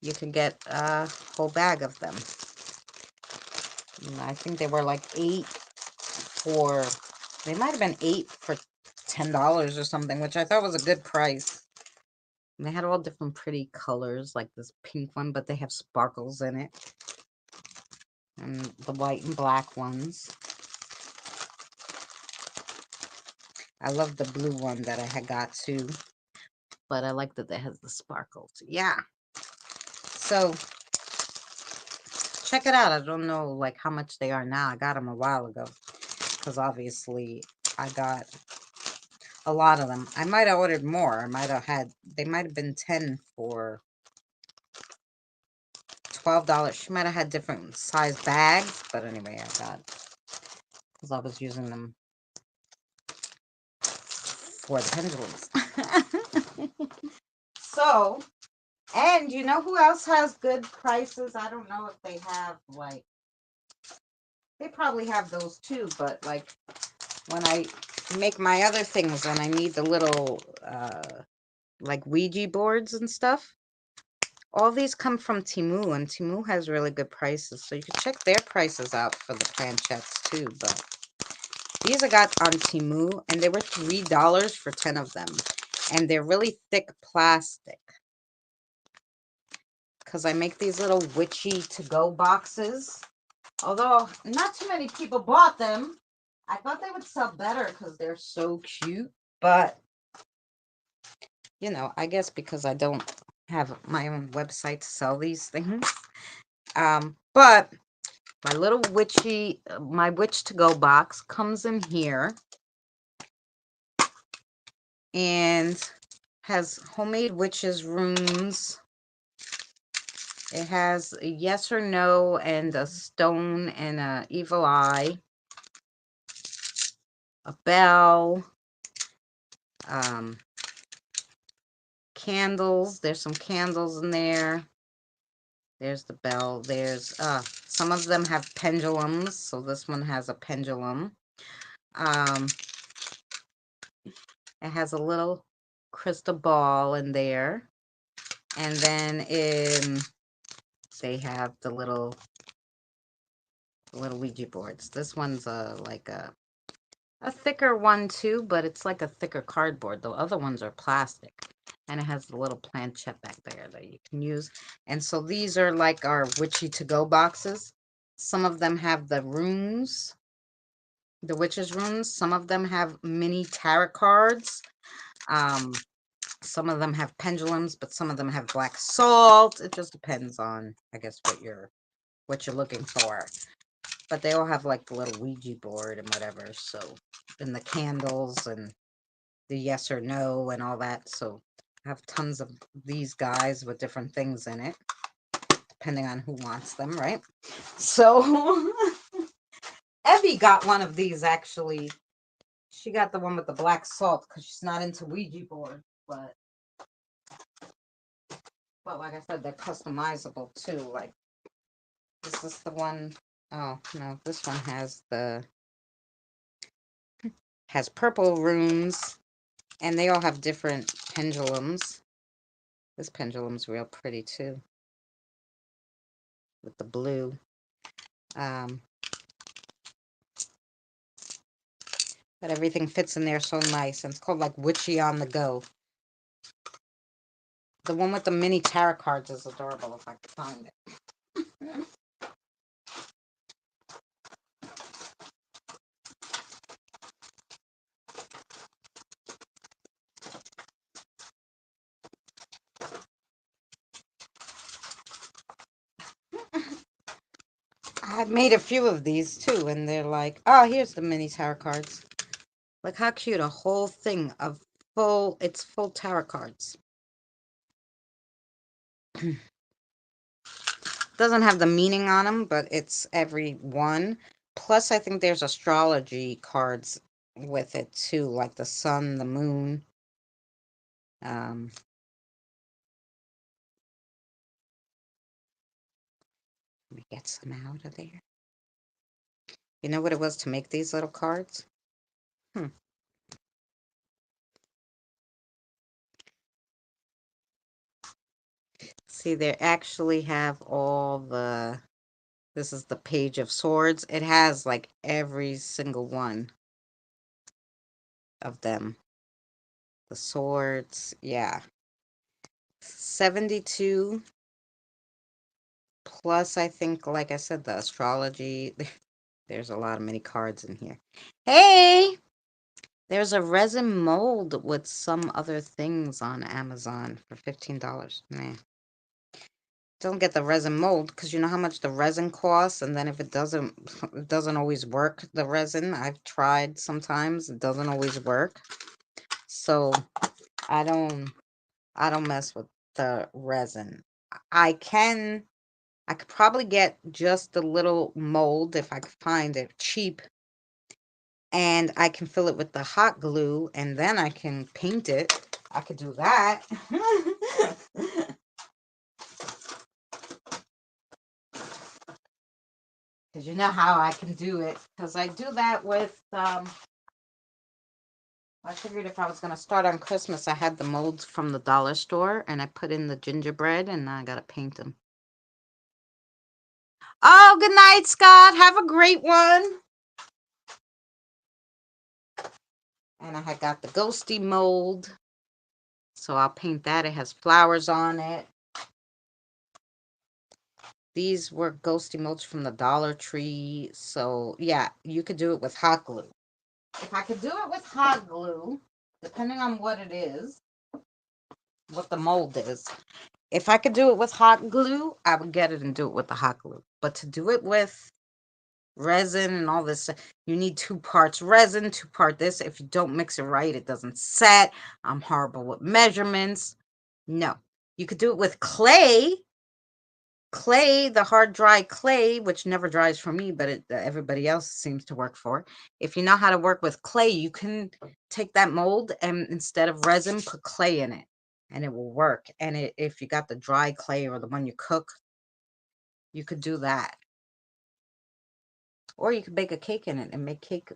you can get a whole bag of them. And I think they were like 8 for, they might have been 8 for $10 or something, which I thought was a good price. And they had all different pretty colors, like this pink one, but they have sparkles in it. And the white and black ones. I love the blue one that I had got too. But I like that it has the sparkles. Yeah. So, check it out. I don't know like how much they are now. I got them a while ago. Because obviously, I got a lot of them. I might have ordered more. I might have had, they might have been 10 for $12. She might have had different size bags, but anyway, I got, because I was using them for the pendulums. So, and you know who else has good prices? I don't know if they have like, they probably have those too, but like when I make my other things and I need the little like Ouija boards and stuff, all these come from Temu, and Temu has really good prices. So you can check their prices out for the planchettes too. But these I got on Temu, and they were $3 for 10 of them. And they're really thick plastic. Because I make these little witchy to-go boxes. Although not too many people bought them. I thought they would sell better because they're so cute. But, you know, I guess because I don't have my own website to sell these things. But my little witchy, my witch to go box comes in here and has homemade witches runes. It has a yes or no and a stone and a evil eye, a bell, candles. There's some candles in there. There's the bell. There's some of them have pendulums, so this one has a pendulum. It has a little crystal ball in there. And then they have the little Ouija boards. This one's like a thicker one too, but it's like a thicker cardboard. The other ones are plastic. And it has the little planchette back there that you can use. And so these are like our witchy to-go boxes. Some of them have the runes, the witches runes. Some of them have mini tarot cards. Some of them have pendulums, but some of them have black salt. It just depends on, I guess, what you're looking for. But they all have like the little Ouija board and whatever. So, and the candles and the yes or no and all that. So I have tons of these guys with different things in it, depending on who wants them, right? So Evie got one of these actually. She got the one with the black salt because she's not into Ouija board, but But like I said, they're customizable too. Like, this is the one, oh no, this one has purple runes, and they all have different pendulums. This pendulum's real pretty too, with the blue. But everything fits in there so nice, and it's called like Witchy on the Go. The one with the mini tarot cards is adorable if I can find it. I've made a few of these too, and they're like, oh, here's the mini tarot cards. Like, how cute, a whole thing of it's full tarot cards. Doesn't have the meaning on them, but it's every one. Plus, I think there's astrology cards with it too, like the sun, the moon. Let me get some out of there. You know what it was to make these little cards? See, they actually have all the... This is the Page of Swords. It has like every single one of them. The swords, yeah. 72 plus, I think, like I said, the astrology. There's a lot of many cards in here. Hey! There's a resin mold with some other things on Amazon for $15. Nah. Don't get the resin mold because you know how much the resin costs, and then if it doesn't always work, the resin. I've tried sometimes, it doesn't always work. So I don't mess with the resin. I could probably get just a little mold if I could find it cheap, and I can fill it with the hot glue, and then I can paint it. I could do that. Because you know how I can do it. Because I do that with, I figured if I was going to start on Christmas, I had the molds from the dollar store, and I put in the gingerbread, and now I got to paint them. Oh, good night, Scott. Have a great one. And I had got the ghosty mold. So I'll paint that. It has flowers on it. These were ghosty molds from the Dollar Tree. So yeah, you could do it with hot glue. If I could do it with hot glue, depending on what it is, what the mold is. If I could do it with hot glue, I would get it and do it with the hot glue. But to do it with resin and all this, you need 2 parts resin, 2 parts this. If you don't mix it right, it doesn't set. I'm horrible with measurements. No. You could do it with clay. Clay, the hard dry clay, which never dries for me, but everybody else seems to work for. If you know how to work with clay, you can take that mold and instead of resin, put clay in it, and it will work. And if you got the dry clay or the one you cook, you could do that. Or you could bake a cake in it and make cake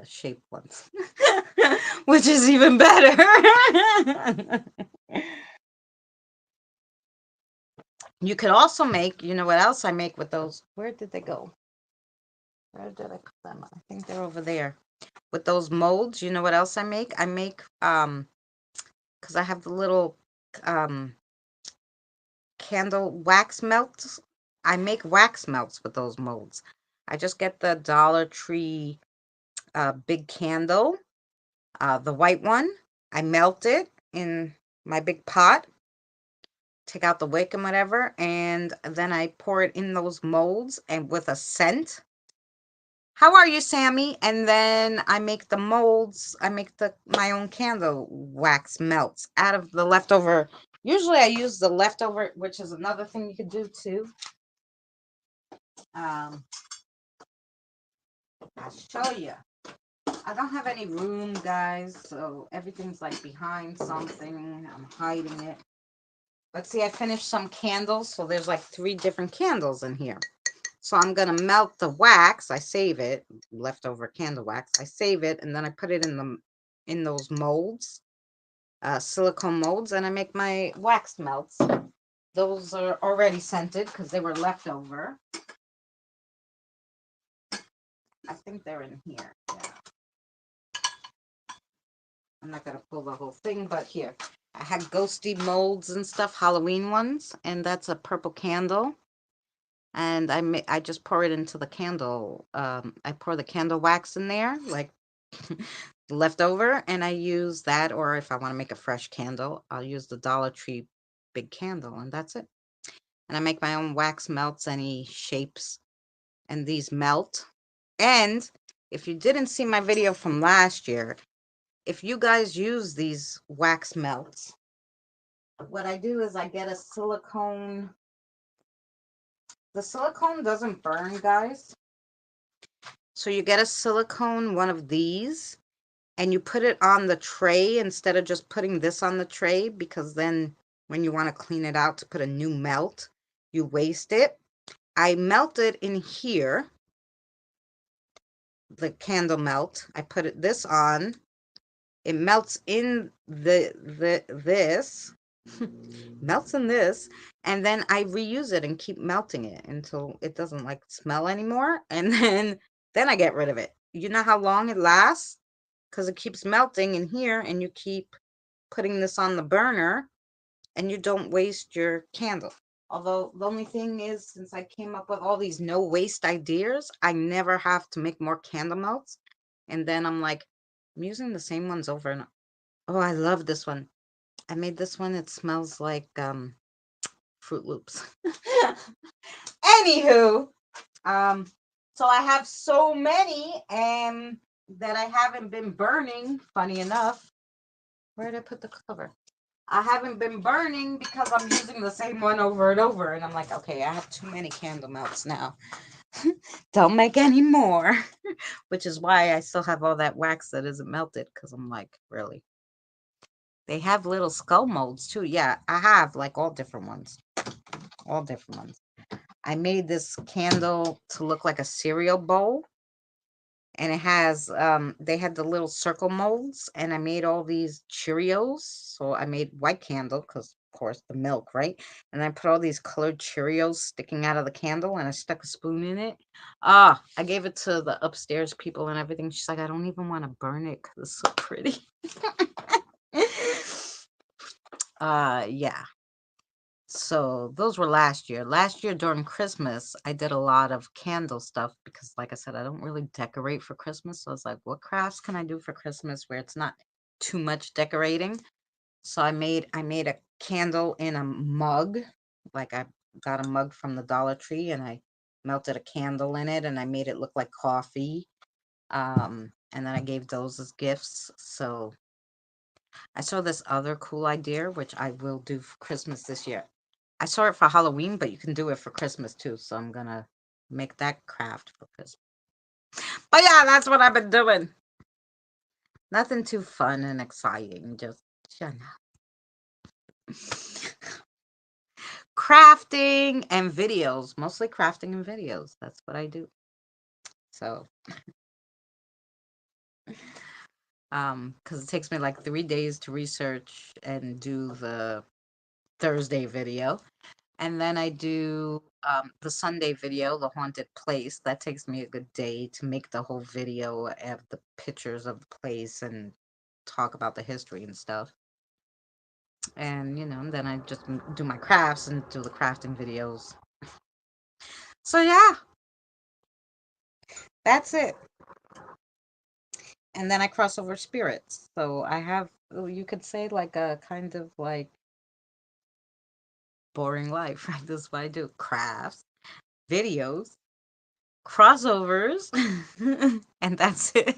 shaped ones, which is even better. You could also make, you know what else I make with those? Where did they go? Where did I put them? I think they're over there. With those molds, you know what else I make? I make, because I have the little candle wax melts. I make wax melts with those molds. I just get the Dollar Tree big candle, the white one. I melt it in my big pot, take out the wick and whatever, and then I pour it in those molds and with a scent. How are you, Sammy? And then I make the molds. I make my own candle wax melts out of the leftover. Usually I use the leftover, which is another thing you could do too. I'll show you. I don't have any room, guys, so everything's like behind something. I'm hiding it. But see, I finished some candles, so there's like 3 different candles in here. So I'm going to melt the wax. I save it, leftover candle wax. I save it, and then I put it in those molds, silicone molds, and I make my wax melts. Those are already scented because they were leftover. I think they're in here. Yeah. I'm not going to pull the whole thing, but here. I had ghosty molds and stuff, Halloween ones, and that's a purple candle. And I just pour it into the candle. I pour the candle wax in there, like leftover, and I use that, or if I want to make a fresh candle, I'll use the Dollar Tree big candle, and that's it. And I make my own wax melts, any shapes, and these melt. And if you didn't see my video from last year, if you guys use these wax melts, what I do is I get a silicone. The silicone doesn't burn, guys. So you get a silicone, one of these, and you put it on the tray instead of just putting this on the tray, because then when you want to clean it out to put a new melt, you waste it. I melt it in here, the candle melt. I put this on. It melts in this, melts in this, and then I reuse it and keep melting it until it doesn't like smell anymore, and then I get rid of it. You know how long it lasts? Because it keeps melting in here, and you keep putting this on the burner, and you don't waste your candle. Although the only thing is, since I came up with all these no waste ideas, I never have to make more candle melts. And then I'm like, I'm using the same ones over and oh, I love this one. I made this one. It smells like Fruit Loops. Anywho, so I have so many that I haven't been burning, funny enough. Where did I put the cover? I haven't been burning because I'm using the same one over and over. And I'm like, okay, I have too many candle melts now. Don't make any more. Which is why I still have all that wax that isn't melted, because I'm like, really? They have little skull molds too. Yeah, I have like all different ones. All different ones. I made this candle to look like a cereal bowl. And it has, they had the little circle molds, and I made all these Cheerios. So I made white candle, because of course the milk, right? And I put all these colored Cheerios sticking out of the candle, and I stuck a spoon in it. Ah, I gave it to the upstairs people and everything. She's like, I don't even want to burn it because it's so pretty. Yeah. So those were last year. Last year during Christmas, I did a lot of candle stuff because, like I said, I don't really decorate for Christmas. So I was like, what crafts can I do for Christmas where it's not too much decorating? So I made a candle in a mug. Like I got a mug from the Dollar Tree, and I melted a candle in it, and I made it look like coffee. And then I gave those as gifts. So I saw this other cool idea, which I will do for Christmas this year. I saw it for Halloween, but you can do it for Christmas too. So I'm gonna make that craft for Christmas. But yeah, that's what I've been doing. Nothing too fun and exciting. Just shut up. Crafting and videos. Mostly crafting and videos. That's what I do. So because it takes me like 3 days to research and do the Thursday video. And then I do the Sunday video, the haunted place. That takes me a good day to make the whole video of the pictures of the place and talk about the history and stuff. And, then I just do my crafts and do the crafting videos. So, yeah, that's it. And then I cross over spirits. So I have, you could say, like a kind of like boring life, right? This is what I do: crafts, videos, crossovers, and that's it.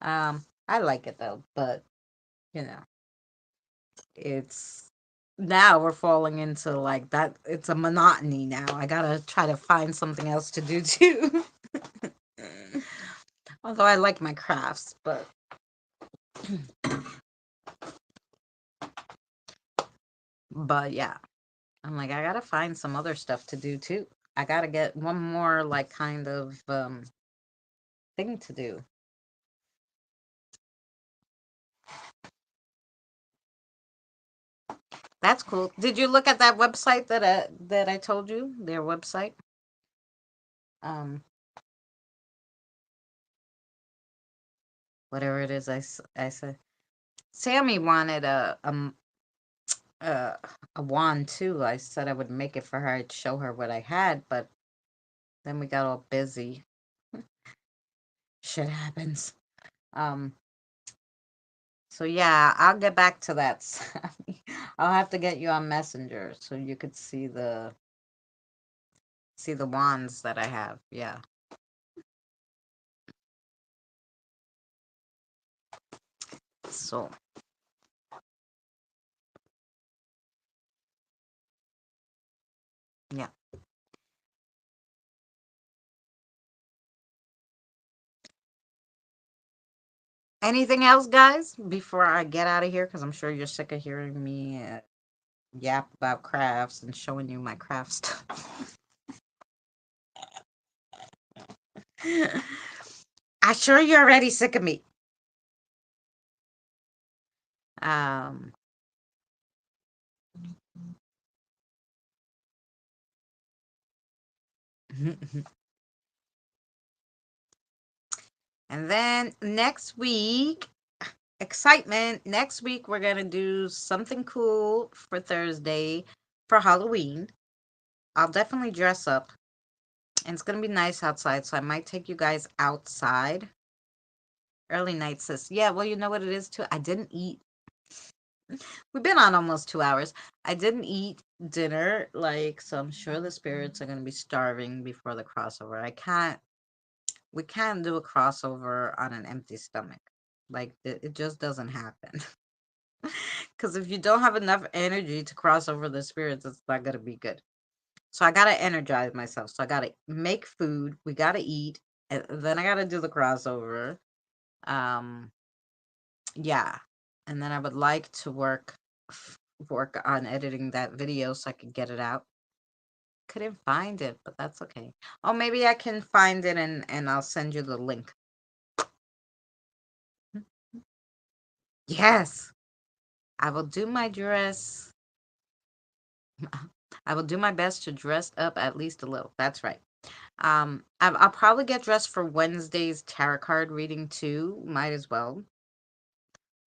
I like it though, but you know, it's now we're falling into like that. It's a monotony now. I gotta try to find something else to do too. Although I like my crafts, but But yeah, I'm like, I gotta find some other stuff to do too. I gotta get one more like kind of thing to do. That's cool. Did you look at that website that I told you? Their website? Um, whatever it is I said. Sammy wanted a a wand too. I said I would make it for her. I'd show her what I had, but then we got all busy. Shit happens. Um, so yeah, I'll get back to that, Sammy. I'll have to get you on Messenger so you could see the wands that I have. Yeah. So yeah. Anything else, guys, before I get out of here? Because I'm sure you're sick of hearing me yap about crafts and showing you my craft stuff. I'm sure you're already sick of me. Um, and then next week, excitement. Next week, we're going to do something cool for Thursday for Halloween. I'll definitely dress up. And it's going to be nice outside, so I might take you guys outside. Early night, sis. Yeah, well, you know what it is, too? I didn't eat. We've been on almost 2 hours. I didn't eat dinner, like, so I'm sure the spirits are going to be starving before the crossover. We can't do a crossover on an empty stomach. Like, it just doesn't happen. Because if you don't have enough energy to cross over the spirits, it's not going to be good. So I got to energize myself. So I got to make food. We got to eat. And then I got to do the crossover. Um, yeah. And then I would like to work on editing that video so I could get it out. Couldn't find it, but that's okay. Oh, maybe I can find it and I'll send you the link. Yes. I will do my dress. I will do my best to dress up at least a little. That's right. I'll probably get dressed for Wednesday's tarot card reading too. Might as well.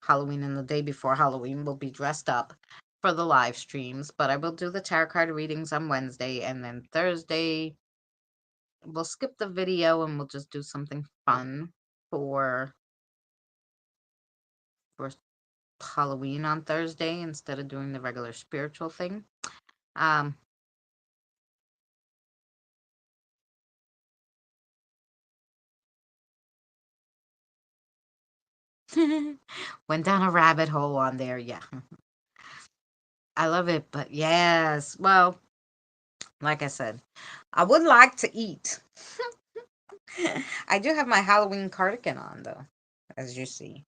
Halloween and the day before Halloween will be dressed up for the live streams, but I will do the tarot card readings on Wednesday, and then Thursday we'll skip the video and we'll just do something fun for for Halloween on Thursday instead of doing the regular spiritual thing. Um went down a rabbit hole on there. Yeah. I love it, but yes. Well, like I said, I would like to eat. I do have my Halloween cardigan on though, as you see.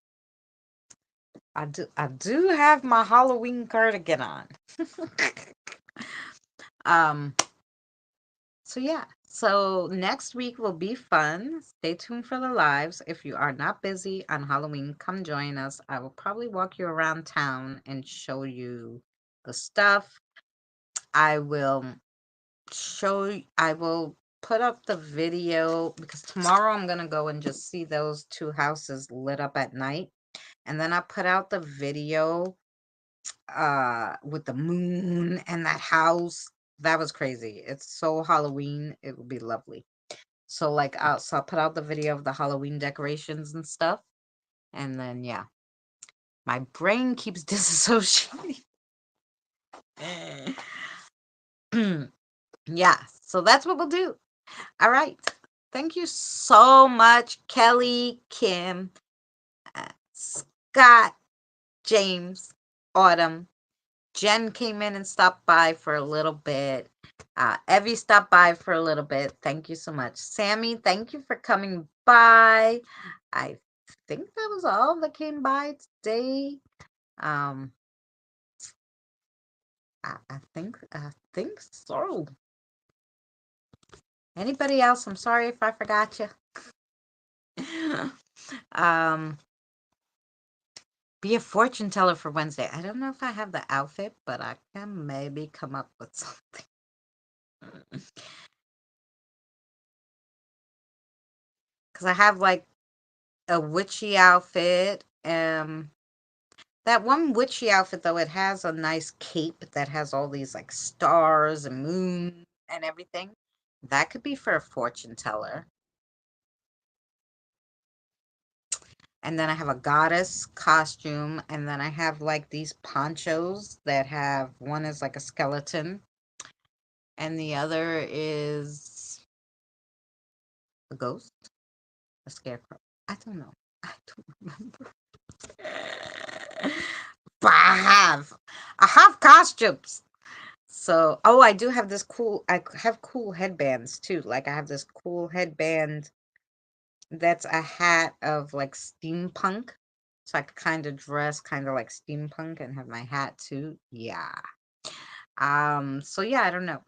I do have my Halloween cardigan on. um so yeah. So next week will be fun. Stay tuned for the lives. If you are not busy on Halloween, come join us. I will probably walk you around town and show you the stuff. I will I will put up the video because tomorrow I'm going to go and just see those two houses lit up at night. And then I'll put out the video with the moon and that house. That was crazy. It's so Halloween. It will be lovely. So like I'll put out the video of the Halloween decorations and stuff. And then yeah, my brain keeps disassociating. Yeah, so that's what we'll do. All right. Thank you so much, Kelly, Kim, Scott, James, Autumn. Jen came in and stopped by for a little bit. Evie stopped by for a little bit. Thank you so much. Sammy, thank you for coming by. I think that was all that came by today. Um, I think so. Anybody else? I'm sorry if I forgot you. Be a fortune teller for Wednesday. I don't know if I have the outfit, but I can maybe come up with something. Because I have like a witchy outfit. That one witchy outfit, though, it has a nice cape that has all these like stars and moon and everything. That could be for a fortune teller. And then I have a goddess costume. And then I have like these ponchos that have, one is like a skeleton. And the other is a ghost, a scarecrow. I don't know. I don't remember. But I have costumes. So, oh, I do have this I have cool headbands too. Like I have this cool headband that's a hat of like steampunk. So I could kind of dress kind of like steampunk and have my hat too. Yeah. So yeah, I don't know.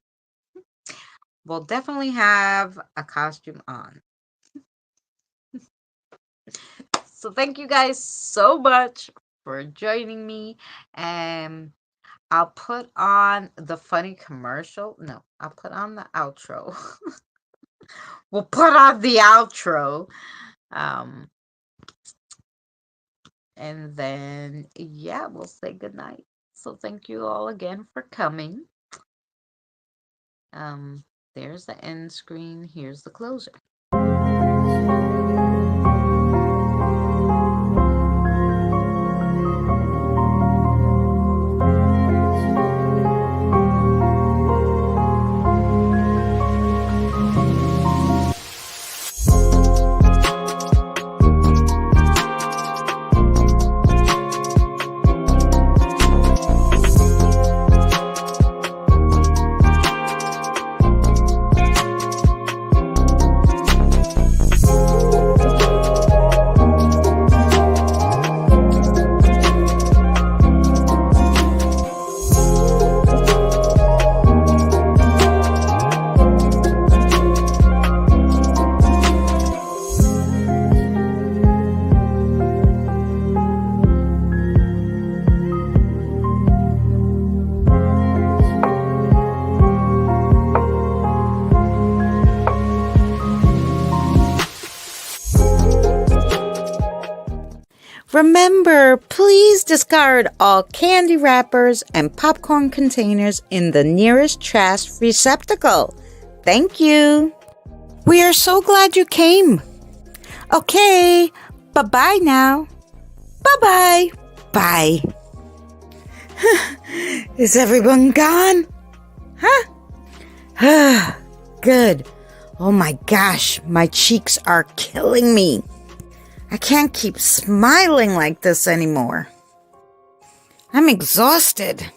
We'll definitely have a costume on. So thank you guys so much for joining me. And I'll put on the funny commercial. No, I'll put on the outro. We'll put on the outro. And then, yeah, we'll say goodnight. So thank you all again for coming. There's the end screen. Here's the closer. Remember, please discard all candy wrappers and popcorn containers in the nearest trash receptacle. Thank you. We are so glad you came. Okay, bye-bye now. Bye-bye. Bye. Is everyone gone? Huh? Good. Oh my gosh, my cheeks are killing me. I can't keep smiling like this anymore. I'm exhausted.